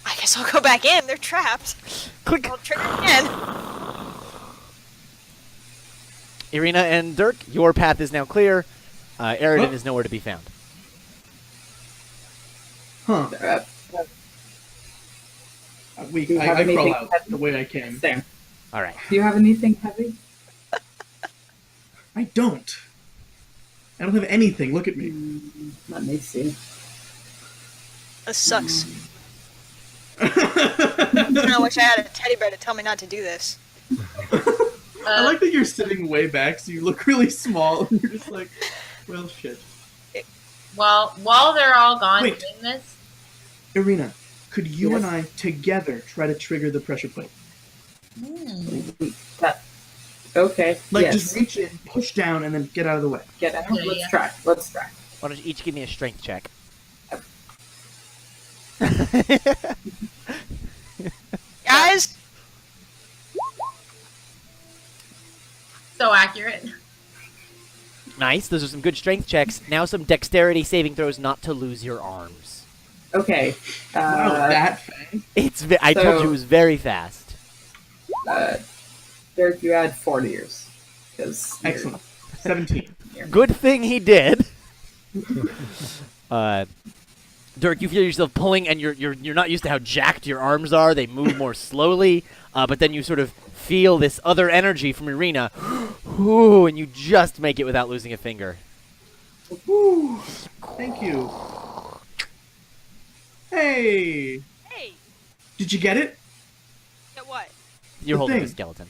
I guess I'll go back in. They're trapped. Click. I'll trigger again. Irina and Dirk, your path is now clear. Aridin Oh. is nowhere to be found. Huh. Do you have I crawl anything out heavy? the way I came. Same. All right. Do you have anything heavy? I don't. I don't have anything. Look at me. Let me see. This sucks. I wish I had a teddy bear to tell me not to do this. I like that you're sitting way back, so you look really small. And you're just like, well, shit. Well, while they're all gone Wait. doing this, Irina, could you Yes? and I together try to trigger the pressure plate? That. Okay. Like, yes. just reach in, push down, and then get out of the way. Get out. Yeah, Let's yeah. try. Let's try. Why don't you each give me a strength check? Guys, so accurate. Nice. Those are some good strength checks. Now some dexterity saving throws not to lose your arms. Okay. Wow, that fast? I told you it was very fast. Derek, you add 4 to yours. 'Cause you're- Excellent. 17. Good thing he did. Dirk, you feel yourself pulling, and you're not used to how jacked your arms are. They move more slowly, but then you sort of feel this other energy from Irina, ooh, and you just make it without losing a finger. Woo. Thank you. Hey, Hey, did you get it? get what? You're The holding the thing. skeleton.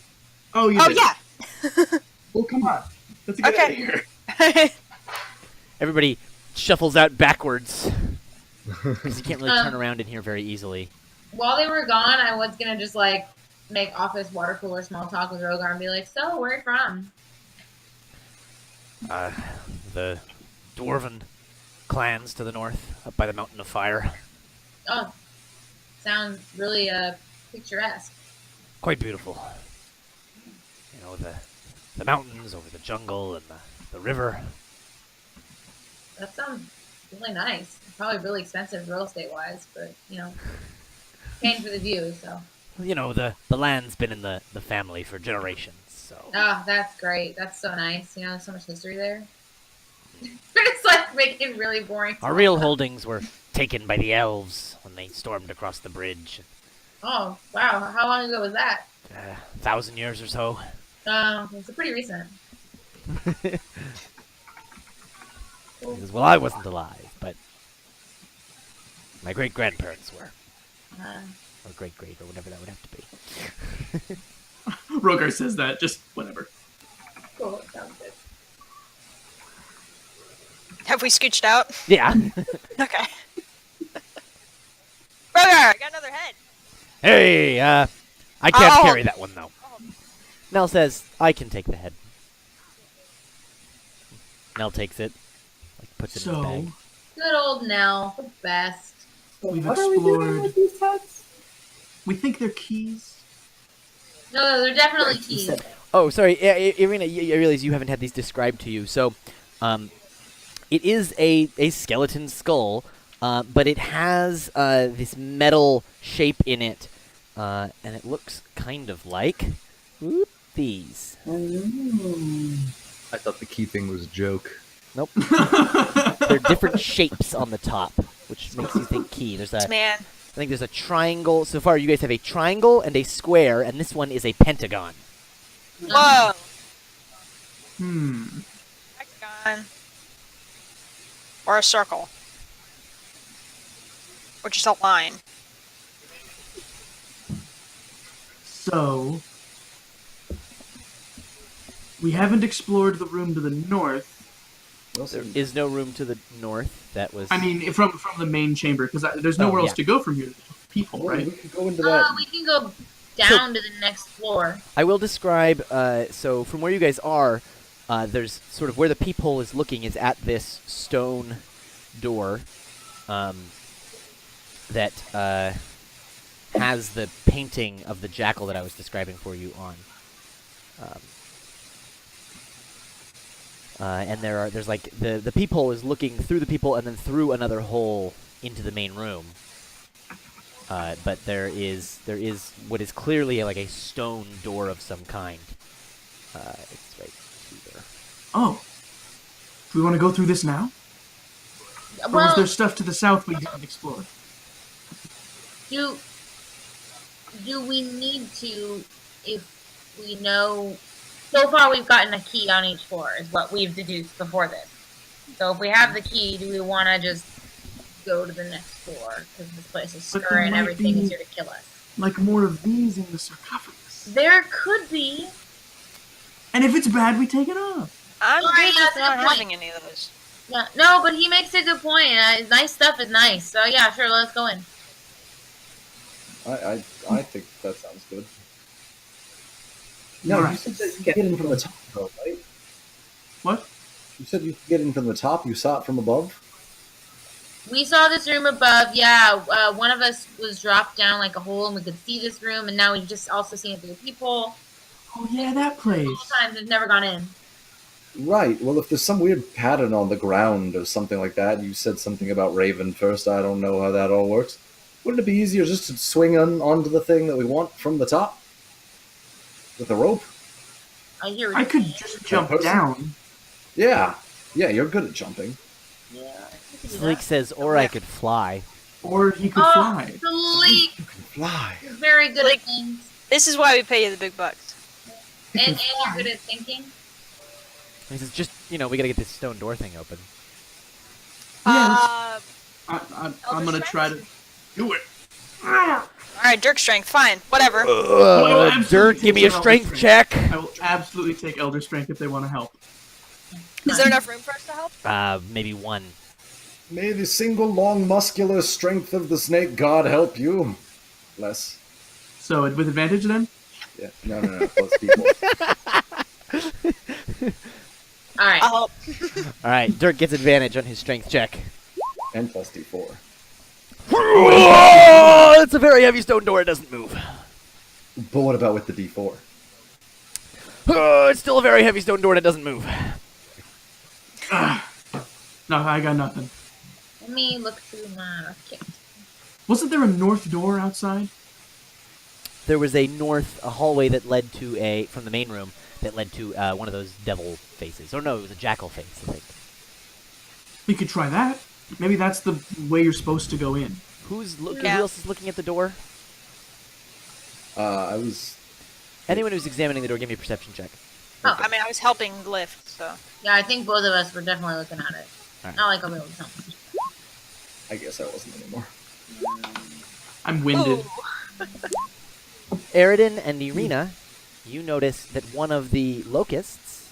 Oh, you Oh did. yeah. Well, come on. Let's get Okay. out of here. Everybody shuffles out backwards because you can't really turn around in here very easily. While they were gone, I was gonna just like make office water cooler small talk with Rogar and be like, "So, where you from?" The dwarven clans to the north, up by the Mountain of Fire. Oh, sounds really picturesque. Quite beautiful. You know, the mountains over the jungle and the river. That sounds really nice. Probably really expensive real estate wise, but paying for the view. So. You know, the land's been in the family for generations, so... Oh, that's great. That's so nice. So much history there. It's like making it really boring. Our real holdings were taken by the elves when they stormed across the bridge. Oh, wow. How long ago was that? 1,000 years or so. It's pretty recent. Because, well, I wasn't alive, but my great-grandparents were. Or great-great, or whatever that would have to be. Rogar says that, just whatever. Cool. Sounds good. Have we scooched out? Yeah. Okay. Brother, I got another head. Hey, I can't Oh. carry that one, though. Nell says, I can take the head. Nell takes it, puts it in his bag. Good old Nell. The best. We've What are we doing explored. with these heads? We think they're keys. No, they're definitely Right, you keys. said- Oh, sorry, Irina, I realize you haven't had these described to you. So, it is a skeleton skull, but it has this metal shape in it, and it looks kind of like these. I thought the key thing was a joke. Nope. They're different shapes on the top, which makes you think key. There's a, Man, I think there's a triangle. So far, you guys have a triangle and a square, and this one is a pentagon. whoa. Hexagon. Or a circle. Or just a line. So, we haven't explored the room to the north. There is no room to the north. That was. I mean, from the main chamber, because there's nowhere Oh, else yeah. to go from here. People, right? We could go into that. We can go down to the next floor. I will describe. So from where you guys are, there's sort of where the peephole is looking is at this stone door, that has the painting of the jackal that I was describing for you on. And there's like the peephole is looking through the peephole and then through another hole into the main room. But there is what is clearly like a stone door of some kind. It's right here. Oh. Do we want to go through this now? Or is Well, there stuff to the south we didn't explore? do we need to, if we know? So far, we've gotten a key on each floor, is what we've deduced before this. So if we have the key, do we want to just go to the next floor? Because this place is But there scurry and might everything be- is here to kill us. Like more of these in the sarcophagus. There could be. And if it's bad, we take it off. I'm Alright, good that's with a not good point. having any of those. Yeah, no, but he makes a good point. Nice stuff is nice. So yeah, sure, let's go in. I think that sounds good. No, you Right. said that you could get in from the top, though, right? What? You said you could get in from the top. You saw it from above. We saw this room above. Yeah, one of us was dropped down like a hole, and we could see this room. And now we've just also seen it through the people. Oh yeah, that place. All times we've never gone in. Right. Well, if there's some weird pattern on the ground or something like that, you said something about Raven first. I don't know how that all works. Wouldn't it be easier just to swing onto the thing that we want from the top with a rope? I hear. I could just jump person? down. Yeah. Yeah, you're good at jumping. Yeah. I could do Sleek that. says, or I could fly. Or he could Oh, fly. Sleek! Fly. You're very good Sleek. at things. This is why we pay you the big bucks. And you're good at thinking. He says, just, we gotta get this stone door thing open. Yeah, Elder I'm gonna strength? try to do it. Alright, Dirk strength, fine, whatever. will absolutely Dirk, give me a take strength Elder check. I will absolutely take Elder Strength if they want to help. Is there enough room for us to help? Maybe one. May the single long muscular strength of the snake god help you. Bless. So with advantage then? Yeah. No. Plus people. Alright. I'll help. All right, Dirk gets advantage on his strength check. And plus D4. Oh, it's a very heavy stone door. It doesn't move. But what about with the D4? Oh, it's still a very heavy stone door and it doesn't move. No, I got nothing. Let me look through my kit. Wasn't there a north door outside? There was a hallway that led to from the main room that led to one of those devil faces. Or no, it was a jackal face, I think. We could try that. Maybe that's the way you're supposed to go in. Who Yeah. else is looking at the door? I was. Anyone who's examining the door, give me a perception check. I mean, I was helping lift, so. Yeah, I think both of us were definitely looking at it. Alright. Not like I'll be able to tell. I guess I wasn't anymore. I'm winded. Ooh. Eridan and Irina, you notice that one of the locusts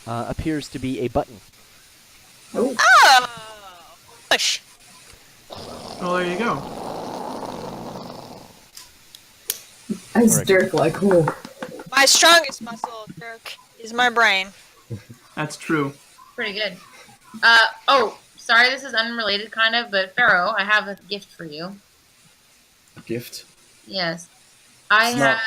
appears to be a button. Oh, Oh! Push. Oh, there you go. as Dirk like, oh, My strongest muscle, Dirk, is my brain. That's true. Pretty good. Oh, sorry, this is unrelated kind of, but Pharaoh, I have a gift for you. A gift? Yes. I It's have not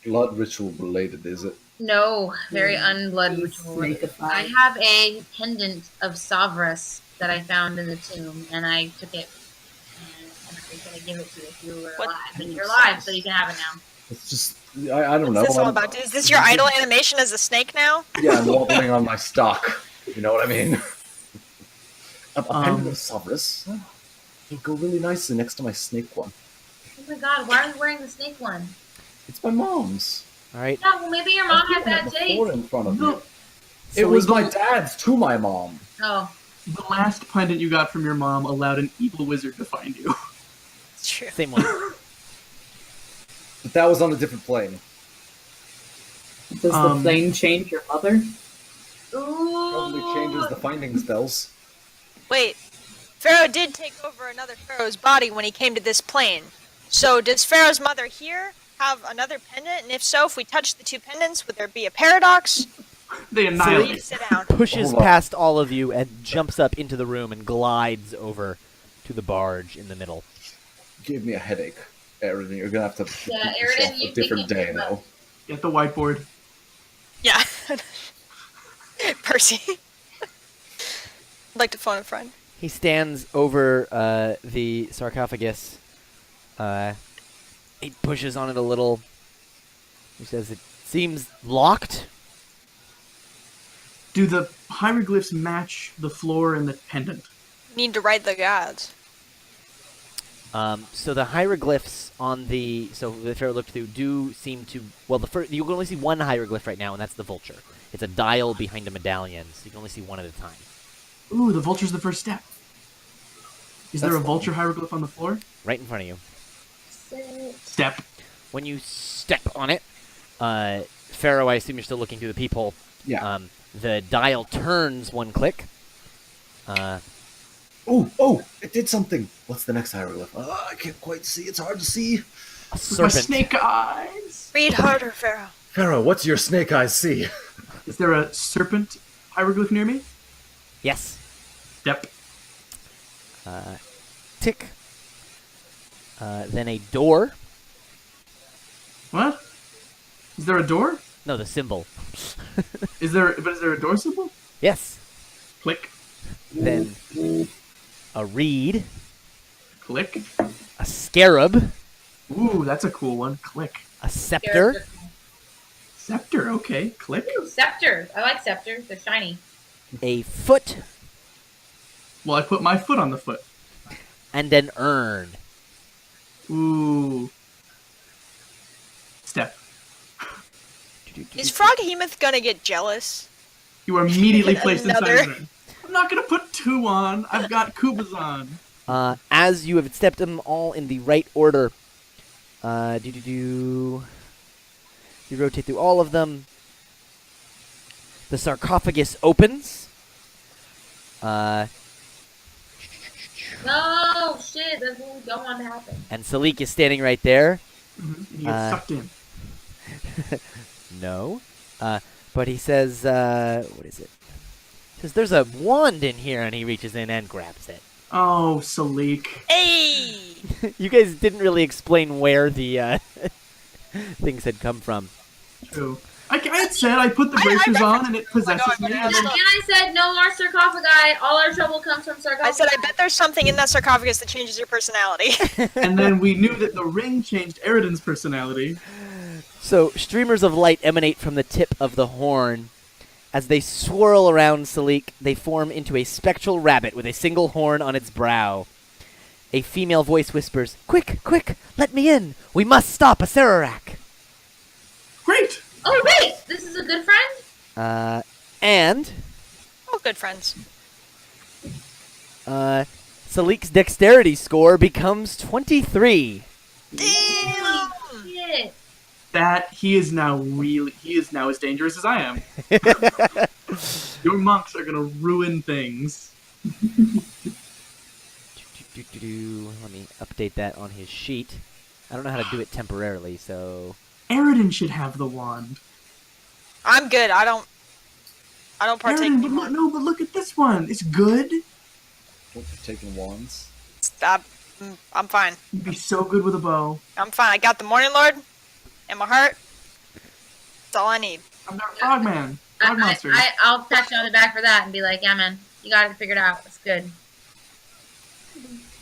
blood ritual related, is it? no very unblood ritual. snakified. I have a pendant of Savras that I found in the tomb, and I took it, and I was going to give it to you if you were What? alive. But you're alive, so you can have it now. It's just. I don't know. What's this all I'm- about? Is this your idle animation as a snake now? Yeah, I'm wobbling on my stock. You know what I mean? A pendant of Savras. It'd go really nicely next to my snake one. Oh my god, why are you wearing the snake one? It's my mom's. All right. Yeah, well, maybe your mom had I've bad seen it before taste. in front of No. me. It was my dad's to my mom. Oh, The last pendant you got from your mom allowed an evil wizard to find you. It's true. Same one. But that was on a different plane. does the plane change your mother? Probably changes the finding spells. Wait, Pharaoh did take over another Pharaoh's body when he came to this plane. So does Pharaoh's mother here have another pendant? And if so, if we touch the two pendants, would there be a paradox? They Please annihilate. sit down. Pushes Hold on. past all of you and jumps up into the room and glides over to the barge in the middle. Gave me a headache, Eridan. You're gonna have to Yeah, repeat yourself Eridan, you a different think it day came up. though. Get the whiteboard. Yeah. Percy. I'd like to phone a friend. He stands over the sarcophagus. He pushes on it a little. He says, "It seems locked." Do the hieroglyphs match the floor and the pendant? Need to write the gods. So the hieroglyphs on the Pharaoh looked through do seem to you can only see one hieroglyph right now, and that's the vulture. It's a dial behind a medallion, so you can only see one at a time. Ooh, the vulture's the first step. Is there a That's- vulture hieroglyph on the floor? Right in front of you. Step. When you step on it, Pharaoh, I assume you're still looking through the peephole. Yeah. The dial turns one click. Oh! It did something. What's the next hieroglyph? I can't quite see. It's hard to see. A With my serpent. snake eyes. Read harder, Pharaoh. Pharaoh, what's your snake eyes see? Is there a serpent hieroglyph near me? Yes. Step. Tick. Then a door. What? Is there a door? No, the symbol. Is there a door symbol? Yes. Click. Then a reed. Click. A scarab. Ooh, that's a cool one. Click. A scepter. Scepter, okay. Click. Ooh, scepter. I like scepters. They're shiny. A foot. Well, I put my foot on the foot. And then earn. Ooh. Step. Is Froghemoth gonna get jealous? You are immediately placed inside Another. of it. I'm not gonna put 2 on. I've got Kubazan. As you have stepped them all in the right order, you rotate through all of them. The sarcophagus opens. No, shit, that's what we don't want to happen. And Salik is standing right there. And he gets sucked in. No. But he says, what is it? He says, there's a wand in here, and he reaches in and grabs it. Oh, Salik. Hey! You guys didn't really explain where the things had come from. True. I had said I put the bracers on and it possesses me. God. And then And I said, no more sarcophagi. All our trouble comes from sarcophagi. I said, I bet there's something in that sarcophagus that changes your personality. and then we knew that the ring changed Eridan's personality. So, streamers of light emanate from the tip of the horn. As they swirl around Salik, they form into a spectral rabbit with a single horn on its brow. A female voice whispers, "Quick, quick, let me in! We must stop a Sararak!" Great! Oh, wait! This is a good friend? And Oh, good friends. Salik's dexterity score becomes 23. Damn! Shit. That he is now as dangerous as I am. Your monks are gonna ruin things. Let me update that on his sheet. I don't know how to do it temporarily, so... Eridan should have the wand. I'm good. I don't partake Eridan, anymore. but look at this one. It's good. Taking wands. I'm fine. You'd be so good with a bow. I'm fine. I got the Morning Lord in my heart. That's all I need. I've got Frogman. Frog monster. I'll pat you on the back for that and be like, yeah, man, you got it figured out. It's good.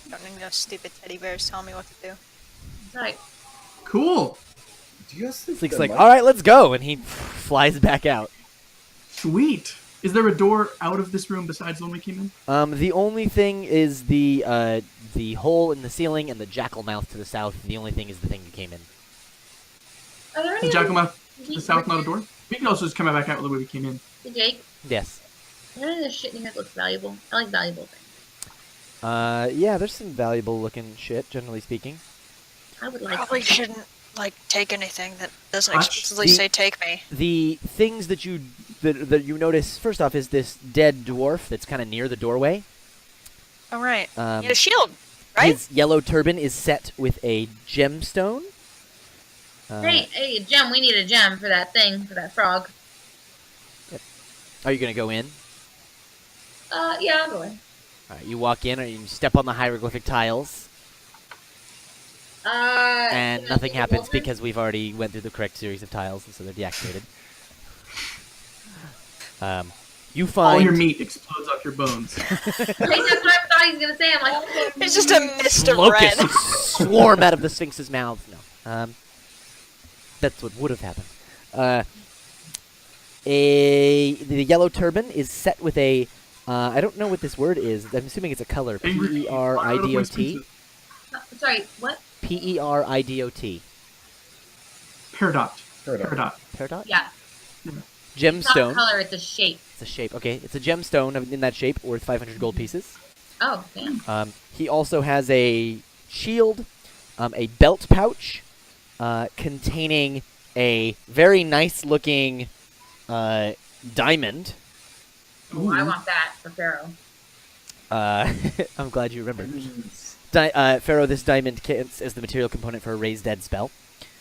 Don't need no stupid teddy bears telling me what to do. It's like, Cool. Do you guys think Salik's that like, might- alright, let's go! And he flies back out. Sweet. Is there a door out of this room besides the one we came in? The only thing is the hole in the ceiling and the jackal mouth to the south. The only thing is the thing you came in. are there The any Jackalmouth to the south, not a door? We can also just come back out the way we came in. Hey, Jake, Yes. is there any of this shit in here that looks valuable? I like valuable things. Yeah, there's some valuable looking shit, generally speaking. I would like Probably some. shouldn't take anything that doesn't Watch explicitly the- say take me. The things that you notice first off is this dead dwarf that's kind of near the doorway. All right. Um, Need a shield, right? His yellow turban is set with a gemstone. Hey, a gem. We need a gem for that thing, for that frog. Are you gonna go in? Yeah, I'll go in. All right, you walk in, or you step on the hieroglyphic tiles, and can I nothing take a happens moment? because we've already went through the correct series of tiles, and so they're deactivated. You All find your meat explodes off your bones. Hey, that's what I thought he was gonna say. I'm like, It's just a mist of locusts red. swarm out of the Sphinx's mouth. No, that's what would have happened. The yellow turban is set with a. I don't know what this word is. I'm assuming it's a color. Angry P-E-R-I-D-O-T. sorry, what? P-E-R-I-D-O-T. Peridot. Peridot. Peridot. Peridot? Yeah. It's not a Gemstone. color, it's a shape. It's a shape. Okay, it's a gemstone in that shape, worth 500 gold pieces. Oh, damn. He also has a shield, a belt pouch, containing a very nice-looking diamond. Oh, I want that for Pharaoh. I'm glad you remembered. Pharaoh, this diamond counts as the material component for a raise dead spell.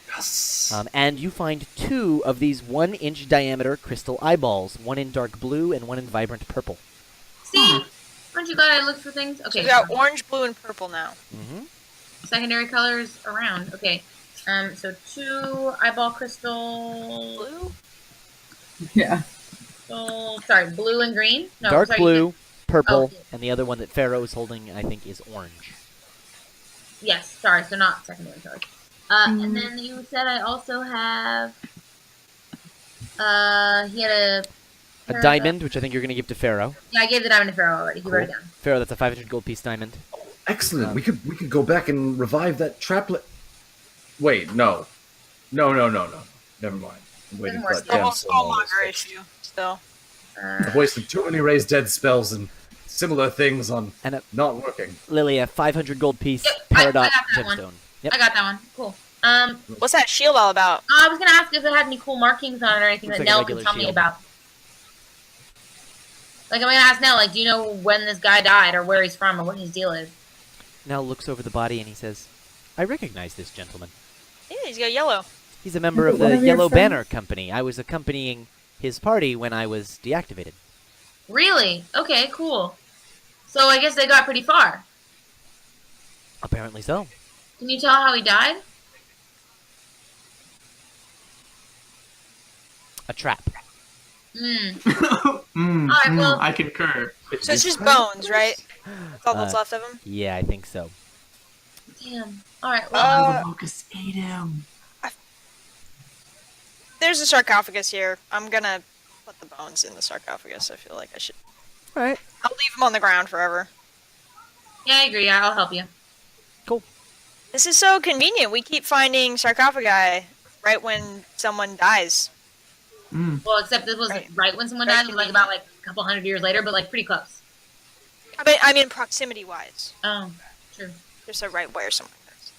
Yes. And you find 2 of these 1-inch diameter crystal eyeballs, one in dark blue and one in vibrant purple. See? Aren't you glad I looked for things? So Okay. we got orange, blue, and purple now. Mm-hmm. Secondary colors around. Okay. So 2 eyeball crystal. Blue? Yeah. Sorry, blue and green? No, Dark sorry, blue, purple, Oh, yeah. and the other one that Pharaoh is holding, I think, is orange. Yes, sorry, so not secondary colors. And then you said I also have. He had a A diamond, which I think you're going to give to Pharaoh. Yeah, I gave the diamond to Pharaoh already. He wrote it down. Pharaoh, that's a 500 gold piece diamond. Excellent. We could go back and revive that traplet. Wait, no. No. Never mind. I'm waiting for that Doesn't Almost gemstone. Soulmonger issue. Still. I've wasted too many raised dead spells and similar things on And not working. Lily, a 500 gold piece Yep, I peridot got that one. gemstone. Yep. I got that one. Cool. What's that shield all about? I was gonna ask if it had any cool markings on it or anything Looks that like a Nell could regular tell me shield. about. Like, I'm gonna ask Nell, like, do you know when this guy died or where he's from or what his deal is? Now looks over the body and he says, I recognize this gentleman. Yeah, he's got yellow. He's a member of One the of your Yellow friends? Banner Company. I was accompanying his party when I was deactivated. Really? Okay, cool. So I guess they got pretty far. Apparently so. Can you tell how he died? A trap. Alright, well- I concur. So it's just bones, right? That's all that's left of him? Yeah, I think so. Damn. Alright, well, The locust ate him. There's a sarcophagus here. I'm gonna put the bones in the sarcophagus. I feel like I should. Alright. I'll leave them on the ground forever. yeah, I agree. I'll help you. Cool. This is so convenient. We keep finding sarcophagi right when someone dies. Well, except this was Right. right when someone Very died. It was like convenient. about like a couple hundred years later, but like pretty close. I mean proximity-wise. Oh, true. Just right where someone dies.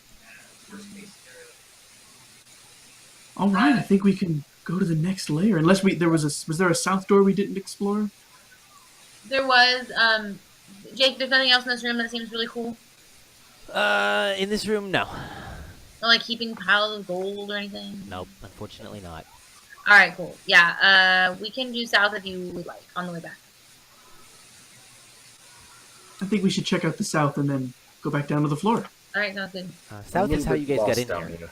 All right, I think we can go to the next layer. Unless was there a south door we didn't explore? There was, Jake, there's nothing else in this room that seems really cool? In this room, no. Not like heaping piles of gold or anything? Nope, unfortunately not. Alright, cool. Yeah, we can do south if you would like, on the way back. I think we should check out the south and then go back down to the floor. Alright, sounds good. South is how you guys got in down here.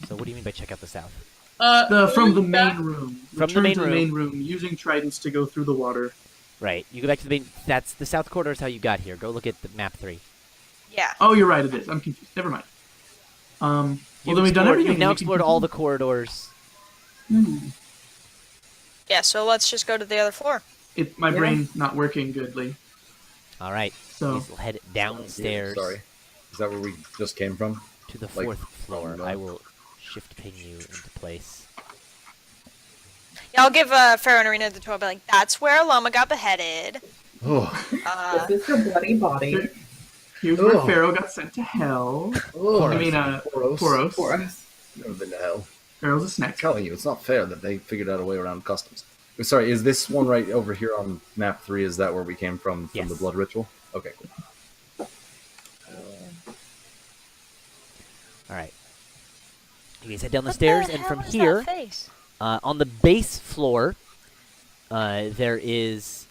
So what do you mean by check out the south? From the main room. From the Return main to the room. main room using tridents to go through the water. Right. You go back to the main... That's the south corridor is how you got here. Go look at the map 3. Yeah. Oh, you're right. It is. I'm confused. Never mind. Well, then we've done everything. You've now We can explored all the continue. corridors. Yeah, so let's just go to the other floor. My Yeah. brain not working goodly. All right. So We'll head downstairs Sorry. Is that where we just came from? to the Like, 4th floor. from I the- will shift ping you into place. Yeah, I'll give Pharaoh and Arena the tour. Be like, that's where Loma got beheaded. Oh, This is her bloody body here's where Ugh. Pharaoh got sent to hell. oh. I mean, Poros. Poros. for us. Never been to hell. Pharaoh's a I'm snack. telling you, it's not fair that they figured out a way around customs. Sorry, is this one right over here on map 3? Is that where we came from Yes. the blood ritual? Okay, cool. All right. You guys head down the What stairs, the and hell from is here, that face? on the base floor, there is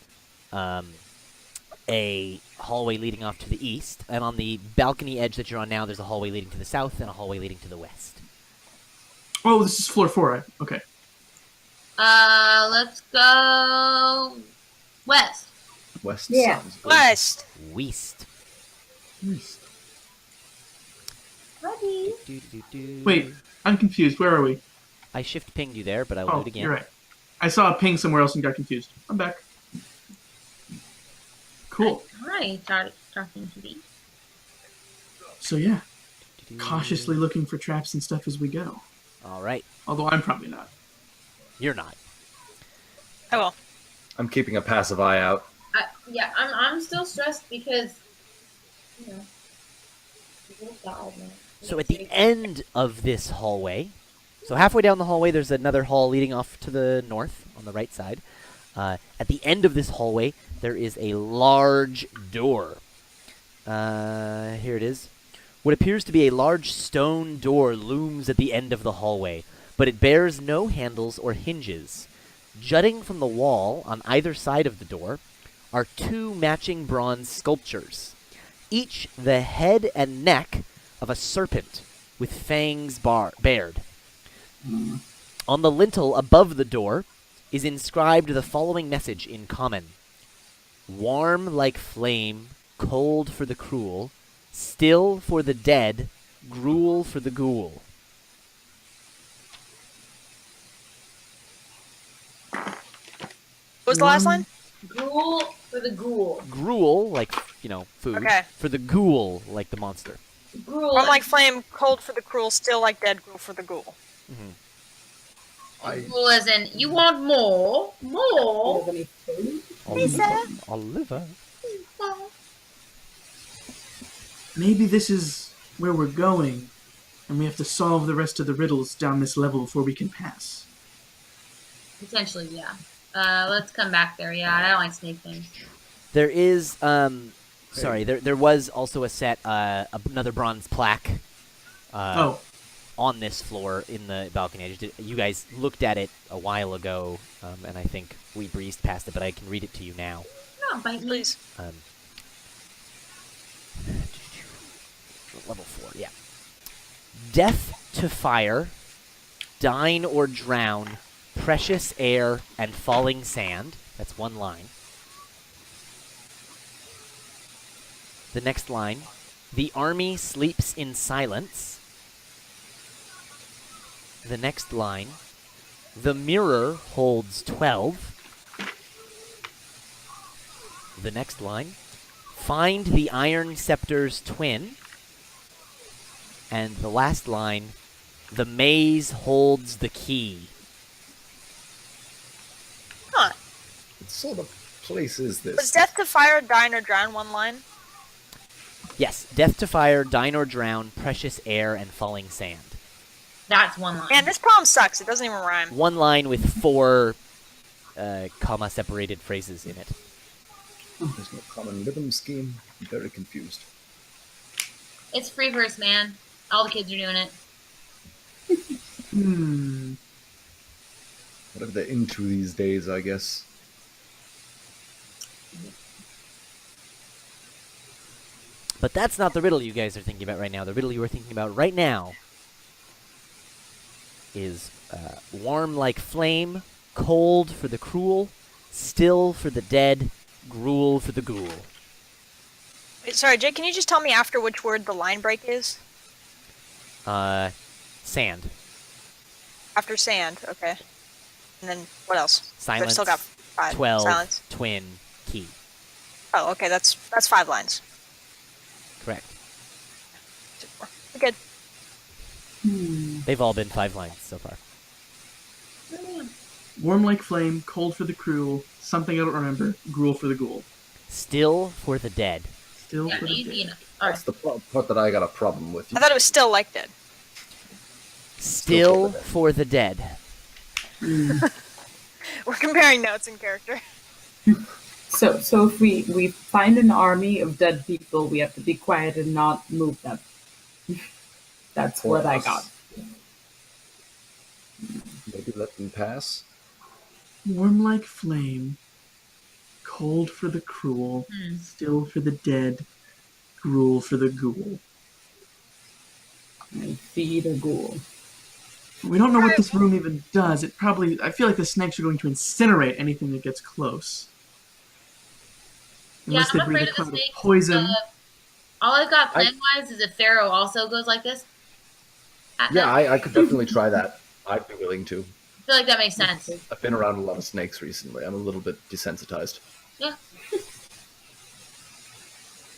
a hallway leading off to the east, and on the balcony edge that you're on now, there's a hallway leading to the south and a hallway leading to the west. Oh, this is floor 4. Okay. Let's go west. West Yeah. sounds good. West. West. Ready? Wait, I'm confused. Where are we? I shift pinged you there, but I will do Oh, it again. you're right. I saw a ping somewhere else and got confused. I'm back. Cool. Hi, talking to me. So yeah, cautiously looking for traps and stuff as we go. All right. Although I'm probably not. You're not. I will. I'm keeping a passive eye out. Yeah, I'm still stressed because, you know, people died, man. So at the end of this hallway, so halfway down the hallway, there's another hall leading off to the north on the right side. At the end of this hallway, there is a large door. Here it is. What appears to be a large stone door looms at the end of the hallway, but it bears no handles or hinges. Jutting from the wall on either side of the door are 2 matching bronze sculptures, each the head and neck of a serpent with fangs bared. On the lintel above the door is inscribed the following message in common: warm like flame, cold for the cruel, still for the dead, gruel for the ghoul. What was the last line? Ghoul for the ghoul. Gruel, like, food. Okay. For the ghoul, like the monster. Ghoul. Warm like flame, cold for the cruel, still like dead, gruel for the ghoul. Ghoul as in, you want more? Do you More? have any food? Oliver. Maybe this is where we're going, and we have to solve the rest of the riddles down this level before we can pass. Potentially, yeah. Let's come back there. Yeah, I don't like snake things. There is, sorry, there was also a set, another bronze plaque, on this floor in the balcony. You guys looked at it a while ago, and I think we breezed past it, but I can read it to you now. No, bite me. Please. Level 4, yeah. Death to fire, dine or drown, precious air, and falling sand. That's one line. The next line, the army sleeps in silence. The next line, the mirror holds 12. The next line, find the iron scepter's twin. And the last line, the maze holds the key. Huh. What sort of place is Was this? death to fire, dine, or drown one line? Yes, death to fire, dine or drown, precious air, and falling sand. That's one line. Man, this poem sucks. It doesn't even rhyme. One line with 4 comma-separated phrases in it. There's no common rhythm scheme. I'm very confused. It's free verse, man. All the kids are doing it. Whatever they're into these days, I guess. But that's not the riddle you guys are thinking about right now. The riddle you are thinking about right now is warm like flame, cold for the cruel, still for the dead, gruel for the ghoul. Wait, sorry, Jake, can you just tell me after which word the line break is? Sand. After sand, okay. And then what else? Silence. I've still got 5. 12, Silence. twin, key. Oh, okay, that's 5 lines. Correct. We're good. They've all been 5 lines so far. Warm like flame, cold for the cruel, something I don't remember, gruel for the ghoul. Still for the dead. Still Yeah, for the easy dead. enough. All right. That's the part that I got a problem with. I thought it was still like dead. Still for the dead. We're comparing notes and character. So if we find an army of dead people, we have to be quiet and not move them. That's what I got. Maybe let them pass. Warm like flame, cold for the cruel, still for the dead, gruel for the ghoul. And feed a ghoul. We don't know what this room even does. I feel like the snakes are going to incinerate anything that gets close. Yeah, Unless I'm they breathe afraid a of the cloud of snakes. poison. All I've got plan-wise is if Pharaoh also goes like this. Yeah, I could definitely try that. I'd be willing to. I feel like that makes sense. I've been around a lot of snakes recently. I'm a little bit desensitized. Yeah.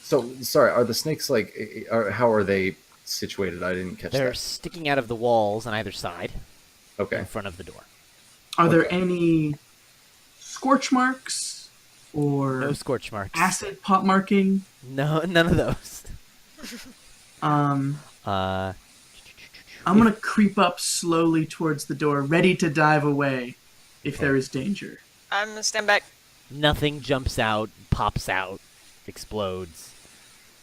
So, sorry, are the snakes how are they situated? I didn't catch They're that. sticking out of the walls on either side in Okay. front of the door. Are there okay. any scorch marks or No scorch marks. acid pot marking? No, none of those. I'm gonna creep up slowly towards the door, ready to dive away if there is danger. I'm gonna stand back. Nothing jumps out, pops out, explodes.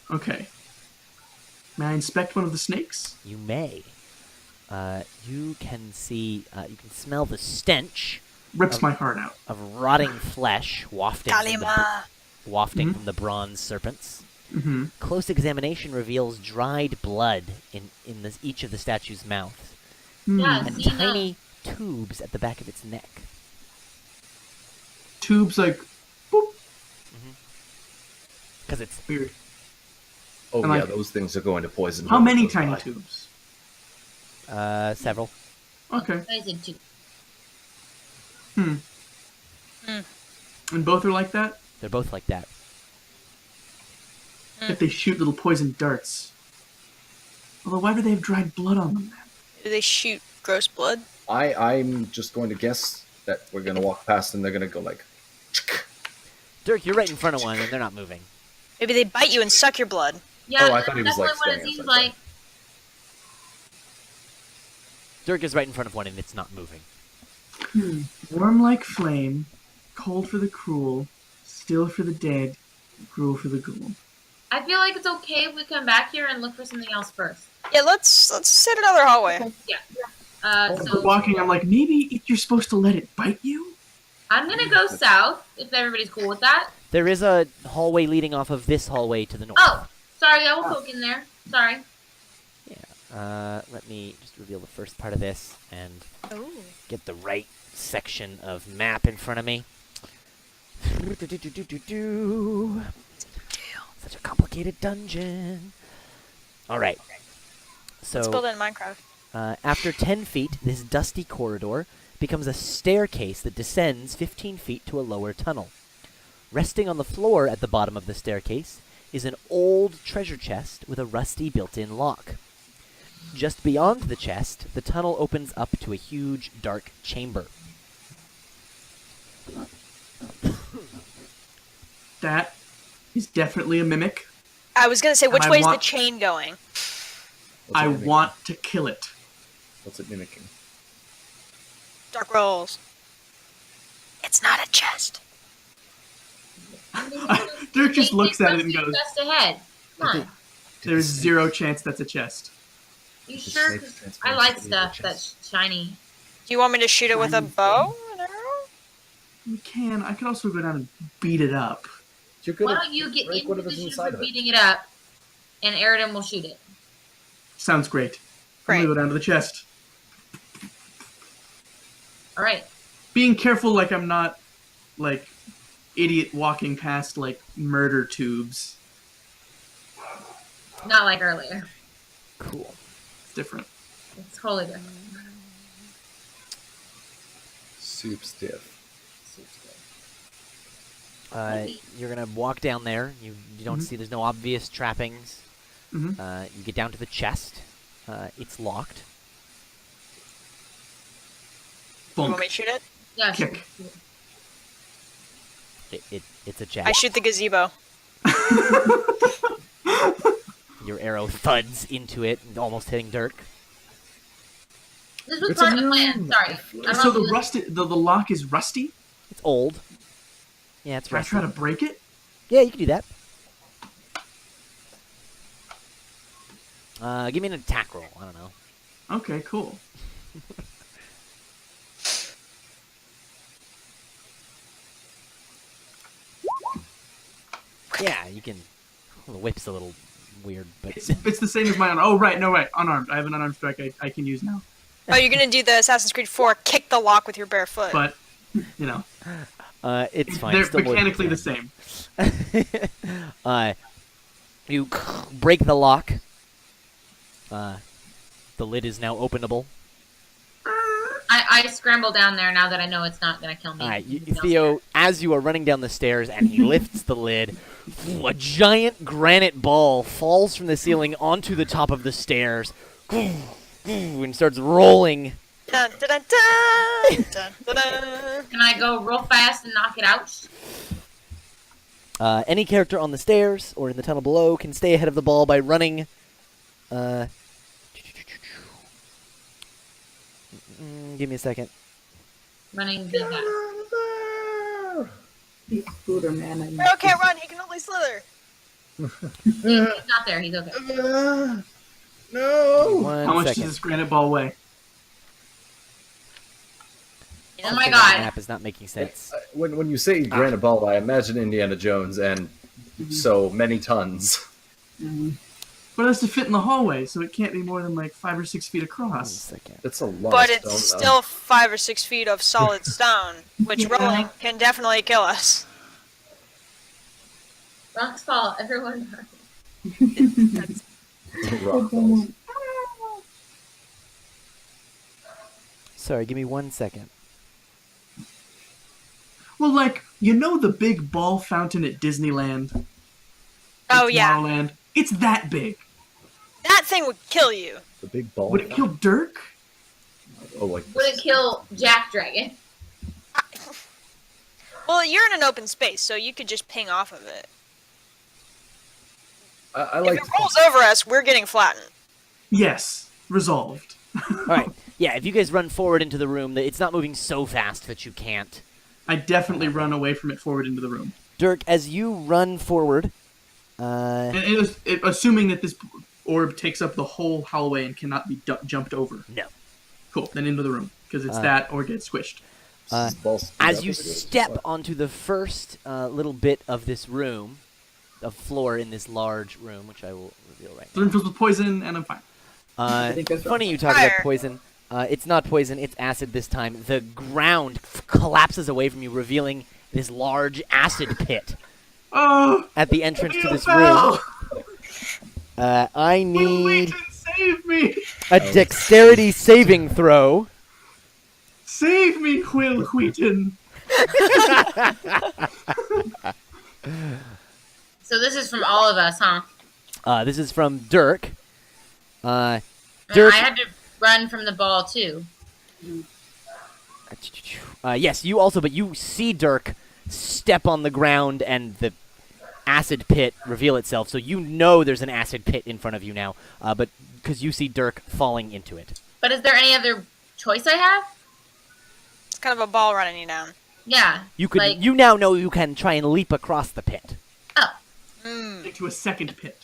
Okay. May I inspect one of the snakes? You may. You can see, you can smell the stench Rips my heart out. of rotting flesh wafting Kalima! from the bronze serpents. Mm-hmm. Close examination reveals dried blood in each of the statue's mouths, Yeah, and see, tiny tubes at the back of its neck. Tubes like, boop. Because it's Weird. Oh, And yeah, like- those things are going to poison. How whoever many goes tiny by. tubes? several. Okay. I said two. And both are like that? They're both like that. If they shoot little poison darts. Although, why do they have dried blood on them then? Do they shoot gross blood? I'm just going to guess that we're going to walk past and they're going to go like... Dirk, you're right in front of one, and they're not moving. Maybe they bite you and suck your blood. Yeah, Oh, I thought he was, definitely like, what it standing seems outside like. Dirk is right in front of one, and it's not moving. Warm like flame, cold for the cruel, still for the dead, cruel for the ghoul. I feel like it's okay if we come back here and look for something else first. Yeah, let's sit another hallway. As So we're walking, I'm like, maybe you're supposed to let it bite you? I'm gonna go south if everybody's cool with that. There is a hallway leading off of this hallway to the north. Oh, sorry, I will poke in there. Sorry. Let me just reveal the first part of this and Ooh. get the right section of map in front of me. Such a complicated dungeon. Alright. Let's So, build it in Minecraft. after 10 feet, this dusty corridor becomes a staircase that descends 15 feet to a lower tunnel. Resting on the floor at the bottom of the staircase is an old treasure chest with a rusty built-in lock. Just beyond the chest, the tunnel opens up to a huge, dark chamber. That is definitely a mimic. I was gonna say, which I way is the want- chain going? What's I it mimicking? want to kill it. What's it mimicking? Dark rolls. It's not a chest. Dirk just looks at it and goes, Just ahead. Come on. there's zero chance that's a chest. You The sure? snake 'Cause I transforms like into a stuff chest. that's shiny. Do you want me to shoot it with a Shiny bow? An arrow? We can. I could also go down and beat it up. You're good Why at don't you get break in whatever's position inside for of it. beating it up, and Aridin will shoot it. Sounds great. I'm Great. gonna go down to the chest. All right. Being careful, like I'm not, like, idiot walking past, like, murder tubes. Not like earlier. Cool. It's different. It's totally different. Soup stiff. You're gonna walk down there. You don't Mhm. see, there's no obvious trappings. Mhm. You get down to the chest. It's locked. You want Bonk. me to shoot it? Yeah. Kick. It's a chest. I shoot the gazebo. Your arrow thuds into it, almost hitting Dirk. This was It's part of the a plan. room. Sorry. I So don't the know. rusty, the lock is rusty? It's old. Yeah, it's Can I rusty. try to break it? Yeah, you can do that. Give me an attack roll. I don't know. Okay, cool. Yeah, you can. Well, the whip's a little weird, but It's the same as my unarmed. Oh, right, no, right. Unarmed. I have an unarmed strike I can use now. Oh, you're gonna do the Assassin's Creed 4 kick the lock with your bare foot. But, you know, it's fine. they're It's still more than mechanically the 10. same. You break the lock. The lid is now openable. I scramble down there now that I know it's not gonna kill me. Alright, No. Theo, as you are running down the stairs and he lifts the lid, a giant granite ball falls from the ceiling onto the top of the stairs and starts rolling. Dun, dun, dun, dun, dun, dun, dun. Can I go real fast and knock it out? Any character on the stairs or in the tunnel below can stay ahead of the ball by running. Give me a second. Running big fast. He's Booter man. And Pharaoh can't run, he can only slither. He's not there. He's okay. No! One How much second. does this granite ball weigh? Oh Something my on the god. map is not making sense. When you say granite ball, I imagine Indiana Jones and so many tons. But it has to fit in the hallway, so it can't be more than like 5 or 6 feet 1 across. second. That's a lot But of it's stone, though. still 5 or 6 feet of solid stone, which Yeah. rolling can definitely kill us. Rock's fall. Everyone. Rock balls. Sorry, give me 1 second. Well, like, you know the big ball fountain at Disneyland? Oh, At yeah. Tomorrowland? It's that big. That thing would kill you. The big ball. Would it kill Dirk? Oh, like Would it kill Jack Dragon? Well, you're in an open space, so you could just ping off of it. I If like. it rolls over us, we're getting flattened. Yes. Resolved. All right. Yeah, if you guys run forward into the room, it's not moving so fast that you can't. I definitely run away from it forward into the room. Dirk, as you run forward, And assuming that this orb takes up the whole hallway and cannot be jumped over. no. Cool. Then into the room. Because it's that or get squished. As you step onto the first little bit of this room, of floor in this large room, which I will reveal right The room fills with poison, and I'm fine. now. think that's Funny right. you talk about Fire. poison. It's not poison, it's acid this time. The ground collapses away from you, revealing this large acid pit Oh! at the entrance to Will this fell! room. I Will need Wheaton, save me! a dexterity saving throw. Save me, Will Wheaton! So this is from all of us, huh? This is from Dirk. And Dirk. I had to run from the ball too. Yes, you also, but you see Dirk step on the ground and the acid pit reveal itself, so you know there's an acid pit in front of you now, but because you see Dirk falling into it. But is there any other choice I have? It's kind of a ball running you down. Yeah. You could, Like, you now know you can try and leap across the pit. oh, Mm. Into a second pit.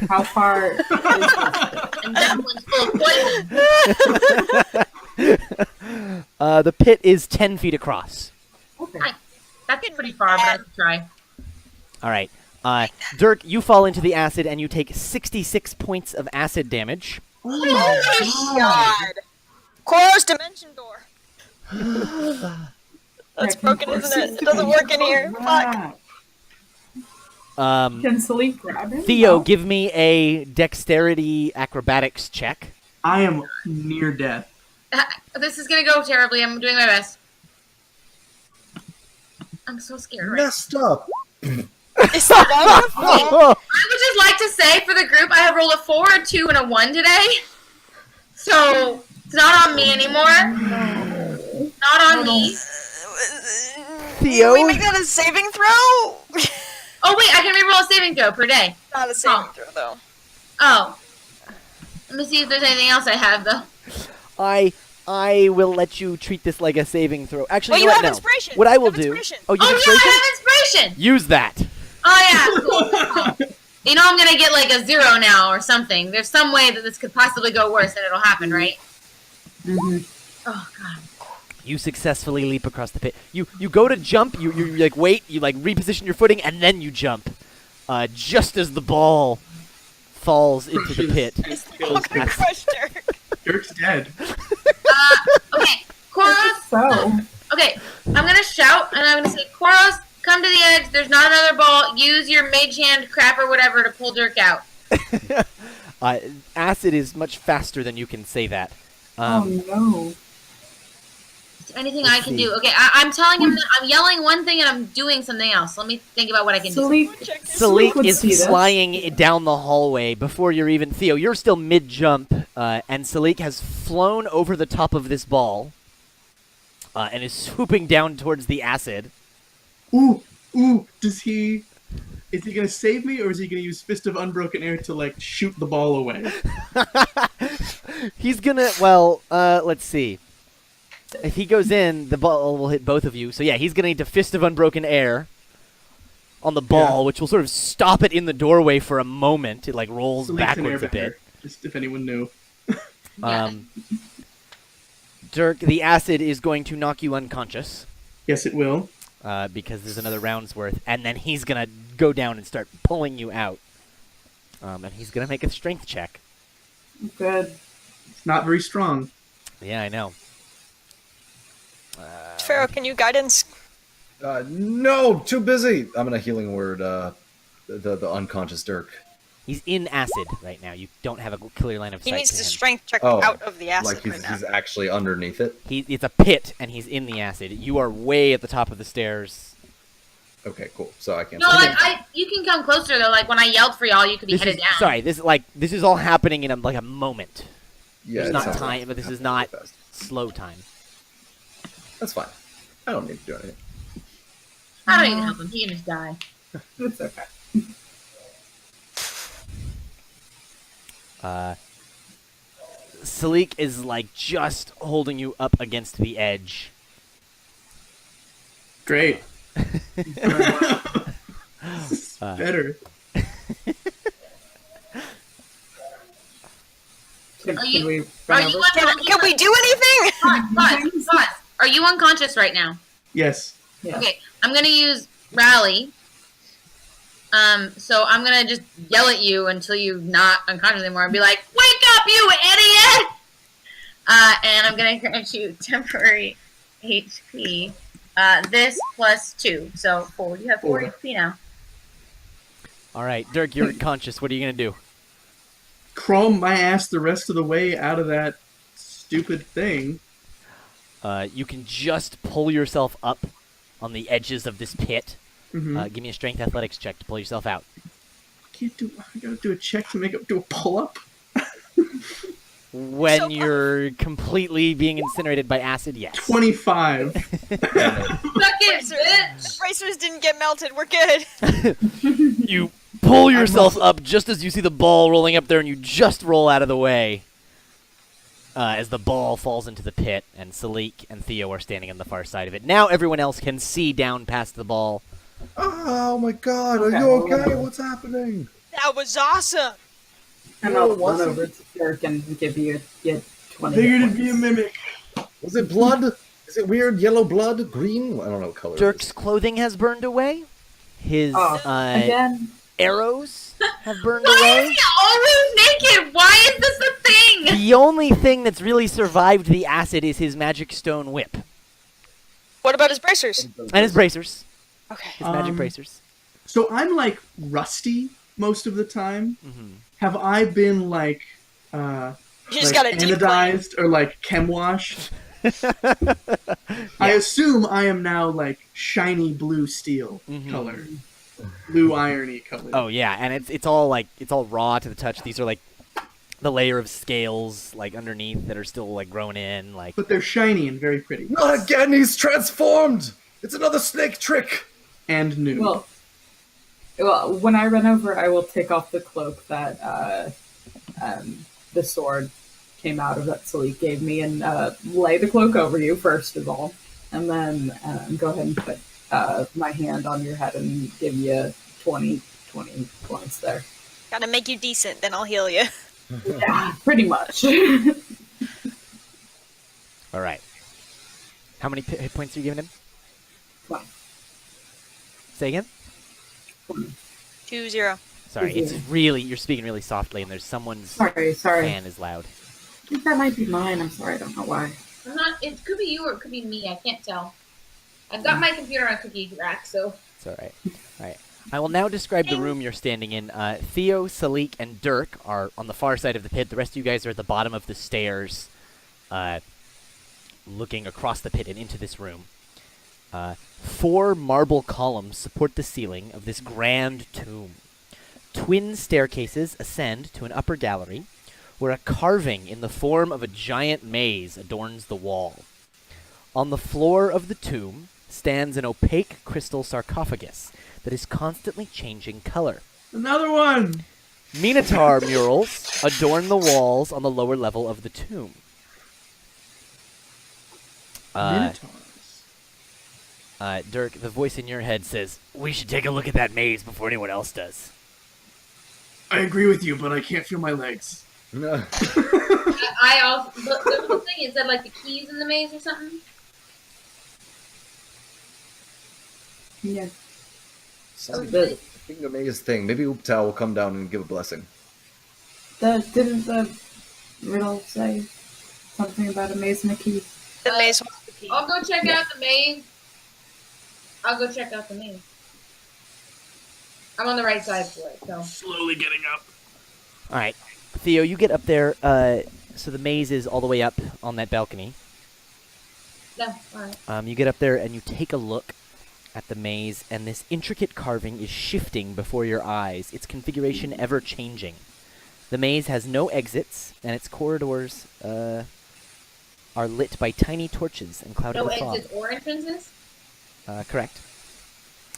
How far is and that one's full of poison. The pit is 10 feet across. Okay. That's pretty far, but I could try. All right. Dirk, you fall into the acid and you take 66 points of acid damage. Oh God! Koros dimension door. That's broken, isn't it? It doesn't work in here. Fuck. Can Celine grab him? Theo, No. give me a dexterity acrobatics check. I am near death. This is gonna go terribly. I'm doing my best. I'm so scared right now. Messed up. Is that I would just like to say for the group, I have rolled a 4, a 2, and a 1 today. So it's not on me anymore. Not on me. Theo? we make that a saving throw? Oh wait, I can reroll a saving throw per day. Not a saving throw, though. Oh. Let me see if there's anything else I have though. I will let you treat this like a saving throw. Actually, Well, you you know have what? No. inspiration. What I You will have do. inspiration. Oh, you Oh have yeah, inspiration? I have inspiration. Use that. Oh yeah, cool. You know I'm gonna get like a 0 now or something. There's some way that this could possibly go worse and it'll happen, right? Mhm. Oh god. You successfully leap across the pit. You go to jump. You like wait. You like reposition your footing and then you jump. Just as the ball falls into the pit. Kills Dirk. Crush Dirk. Dirk's dead. Okay, Koros. So, Okay, I'm gonna shout and I'm gonna say, Koros, come to the edge. There's not another ball. Use your mage hand crap or whatever to pull Dirk out. Acid is much faster than you can say that. oh no. Is there anything Let's I can see. do? Okay, I'm telling him that I'm yelling one thing and I'm doing something else. Let me think about what I can do. Celine, Salik would is see this. flying down the hallway before you're even Theo. You're still mid-jump, and Salik has flown over the top of this ball and is swooping down towards the acid. Ooh, is he gonna save me, or is he gonna use Fist of Unbroken Air to, like, shoot the ball away? He's gonna, well, let's see. If he goes in, the ball will hit both of you. So yeah, he's gonna need to Fist of Unbroken Air on the ball, which will sort of stop it in the doorway for a moment. It like rolls Salik's an backwards a airbender, bit. just if anyone knew. Dirk, the acid is going to knock you unconscious Yes, it will. because there's another round's worth, and then he's gonna go down and start pulling you out. And he's gonna make a strength check. Good. It's not very strong. Yeah, I know. Pharaoh, can you guidance? No, too busy. I'm gonna healing word the unconscious Dirk. He's in acid right now. You don't have a clear line of sight He needs to to him. strength check Oh, out of the acid like right now. he's actually underneath it. It's a pit, and he's in the acid. You are way at the top of the stairs. Okay, cool. So I can't. No, see like him. you can come closer though. Like when I yelled for y'all, you could be This headed is down. sorry. This is all happening in a moment. Yeah, There's it not sounds time, like but this it's is not happening fast. slow time. That's fine. I don't need to do anything. I don't even help him. He can just die. It's okay. Salik is like just holding you up against the edge. Great. Better. Can Are you- we Are run you over? Can we do anything? Pause. Are you unconscious right now? Yes. Yeah. Okay, I'm gonna use rally. So I'm gonna just yell at you until you're not unconscious anymore and be like, "Wake up, you idiot!" And I'm gonna grant you temporary HP. This plus 2, so 4. You have 4 4. HP now. All right, Dirk, you're unconscious. What are you gonna do? Crawl my ass the rest of the way out of that stupid thing. You can just pull yourself up on the edges of this pit. Mm-hmm. Give me a strength athletics check to pull yourself out. I gotta do a check to do a pull up. When you're completely being incinerated by acid, yes. 25. Suck it, bitch! Bracers didn't get melted. We're good. You pull yourself up just as you see the ball rolling up there, and you just roll out of the way. As the ball falls into the pit, and Salik and Theo are standing on the far side of it. Now everyone else can see down past the ball. Oh my god, are Okay, you well, okay? What's happening? That was awesome. And I'll what's run it? over to Dirk and give you 20 Figured hit it'd be a points. mimic. Was it blood? Is it weird yellow blood? Green? I don't know what color Dirk's it clothing has burned away. His Oh, again? arrows have burned Why away. is he always naked? Why is this a thing? The only thing that's really survived the acid is his magic stone whip. What about his bracers? is. And his bracers. Okay. His magic Um, bracers. So I'm like rusty most of the time. Mm-hmm. Have I been like You just like got a deep clean. anodized or like chem washed? I assume I am now like shiny blue steel Mhm. color, blue irony color. Oh yeah, and it's all raw to the touch. These are like the layer of scales like underneath that are still like grown in. Like But they're shiny and very pretty Not again, he's transformed! It's another snake trick! and new. Well, when I run over, I will take off the cloak that the sword came out of that Salik gave me and lay the cloak over you, first of all. And then go ahead and put my hand on your head and give you 20 points there. Gotta make you decent, then I'll heal you. Yeah, pretty much. all right. How many hit points are you giving him? 20. Say again. 2-0. Sorry, it's Yeah. really you're speaking really softly, and there's someone's Sorry. fan is loud. I think that might be mine. I'm sorry. I don't know why. I'm not. It could be you or it could be me. I can't tell. I've got my computer on cookie rack, so. It's all right. All right. I will now describe the room you're standing in. Theo, Salik, and Dirk are on the far side of the pit. The rest of you guys are at the bottom of the stairs, looking across the pit and into this room. 4 marble columns support the ceiling of this grand tomb. Twin staircases ascend to an upper gallery, where a carving in the form of a giant maze adorns the wall. On the floor of the tomb stands an opaque crystal sarcophagus that is constantly changing color. Another one. Minotaur murals adorn the walls on the lower level of the tomb. Minotaurs. Dirk, the voice in your head says, "We should take a look at that maze before anyone else does." I agree with you, but I can't feel my legs. No. I also. There was a thing. Is that like the keys in the maze or something? Yeah. Sounds The- like a finger maze thing. Maybe Ooptao will come down and give a blessing. Didn't the riddle say something about a maze and a key? The maze was the key. I'll go check out the maze. I'll go check out the maze. I'm on the right side for it, so. Slowly getting up. All right, Theo, you get up there. So the maze is all the way up on that balcony. No, alright. You get up there and you take a look at the maze, and this intricate carving is shifting before your eyes, its configuration ever changing. The maze has no exits, and its corridors are lit by tiny torches and clouded No with fog. exits or entrances? Correct.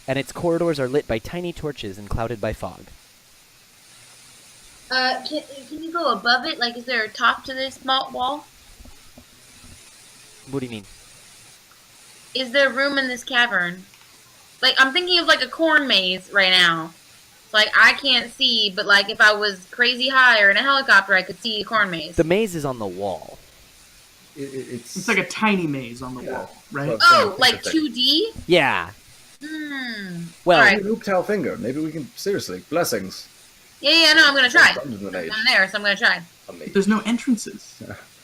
And its corridors are lit by tiny torches and clouded by fog. Can you go above it? Like, is there a top to this wall? What do you mean? Is there room in this cavern? Like, I'm thinking of like a corn maze right now. Like, I can't see, but like if I was crazy high or in a helicopter, I could see a corn maze. The maze is on the wall. It's like a tiny maze on the wall, right? Well, Oh, same like thing. 2D? Yeah. Well, Alright. Loop tail finger. Maybe we can seriously blessings. Yeah, no, I'm gonna try. Buttons in the maze. I'm there, so I'm gonna try. Amazing. There's no entrances.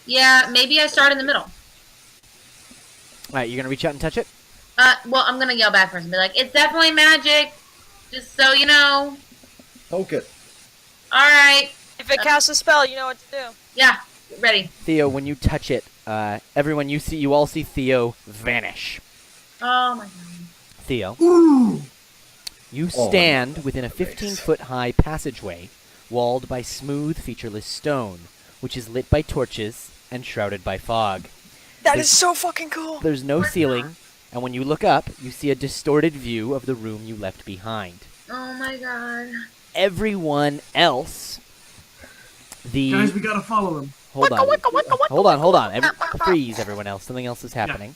Yeah, maybe I start in the middle. all right, you're gonna reach out and touch it. Well, I'm gonna yell back first and be like, "It's definitely magic, just so you know." Poke it. All right, If it casts a spell, you know what to do. yeah, ready. Theo, when you touch it, everyone you all see Theo vanish. Oh my god. Theo, Ooh! you Oh, stand within a nice. 15-foot high passageway, walled by smooth, featureless stone, which is lit by torches and shrouded by fog. That is so fucking cool. There's no ceiling, and when you look up, you see a distorted view of the room you left behind. Oh my god. Everyone else, Guys, we gotta follow him. hold on. Freeze, everyone else. Something else is happening.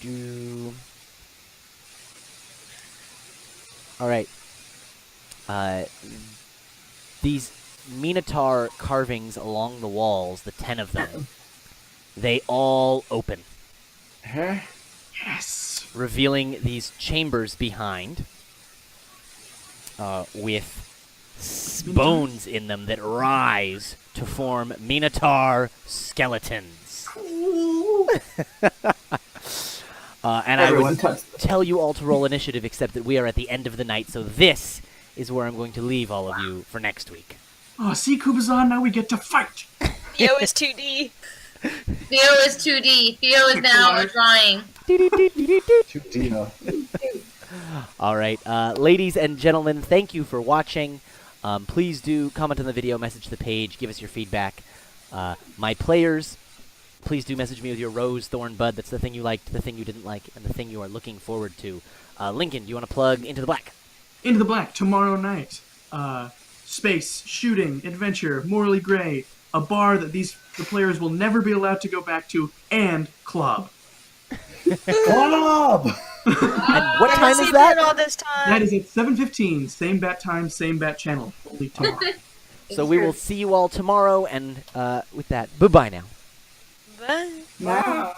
Do. All right. These Minotaur carvings along the walls, the 10 of them, they all open, Yes. revealing these chambers behind, with bones in them that rise to form Minotaur skeletons. And I Everyone would touch this. tell you all to roll initiative, except that we are at the end of the night, so this is where I'm going to leave all of you for next week. Oh, see, Kubazan, now we get to fight. Theo is 2D. Theo is 2D. Theo is now a drawing. To Dina. All right, ladies and gentlemen, thank you for watching. Please do comment on the video, message the page, give us your feedback. My players, please do message me with your rose, thorn, bud. That's the thing you liked, the thing you didn't like, and the thing you are looking forward to. Lincoln, do you want to plug Into the Black? Into the Black tomorrow night. Space, shooting, adventure, morally gray, a bar that the players will never be allowed to go back to, and club. Club! And what time Where's is he that? been all this time? That is at 7:15, same bat time, same bat channel. Only tomorrow. So we will see you all tomorrow, and with that, bye-bye now. Bye. Wow.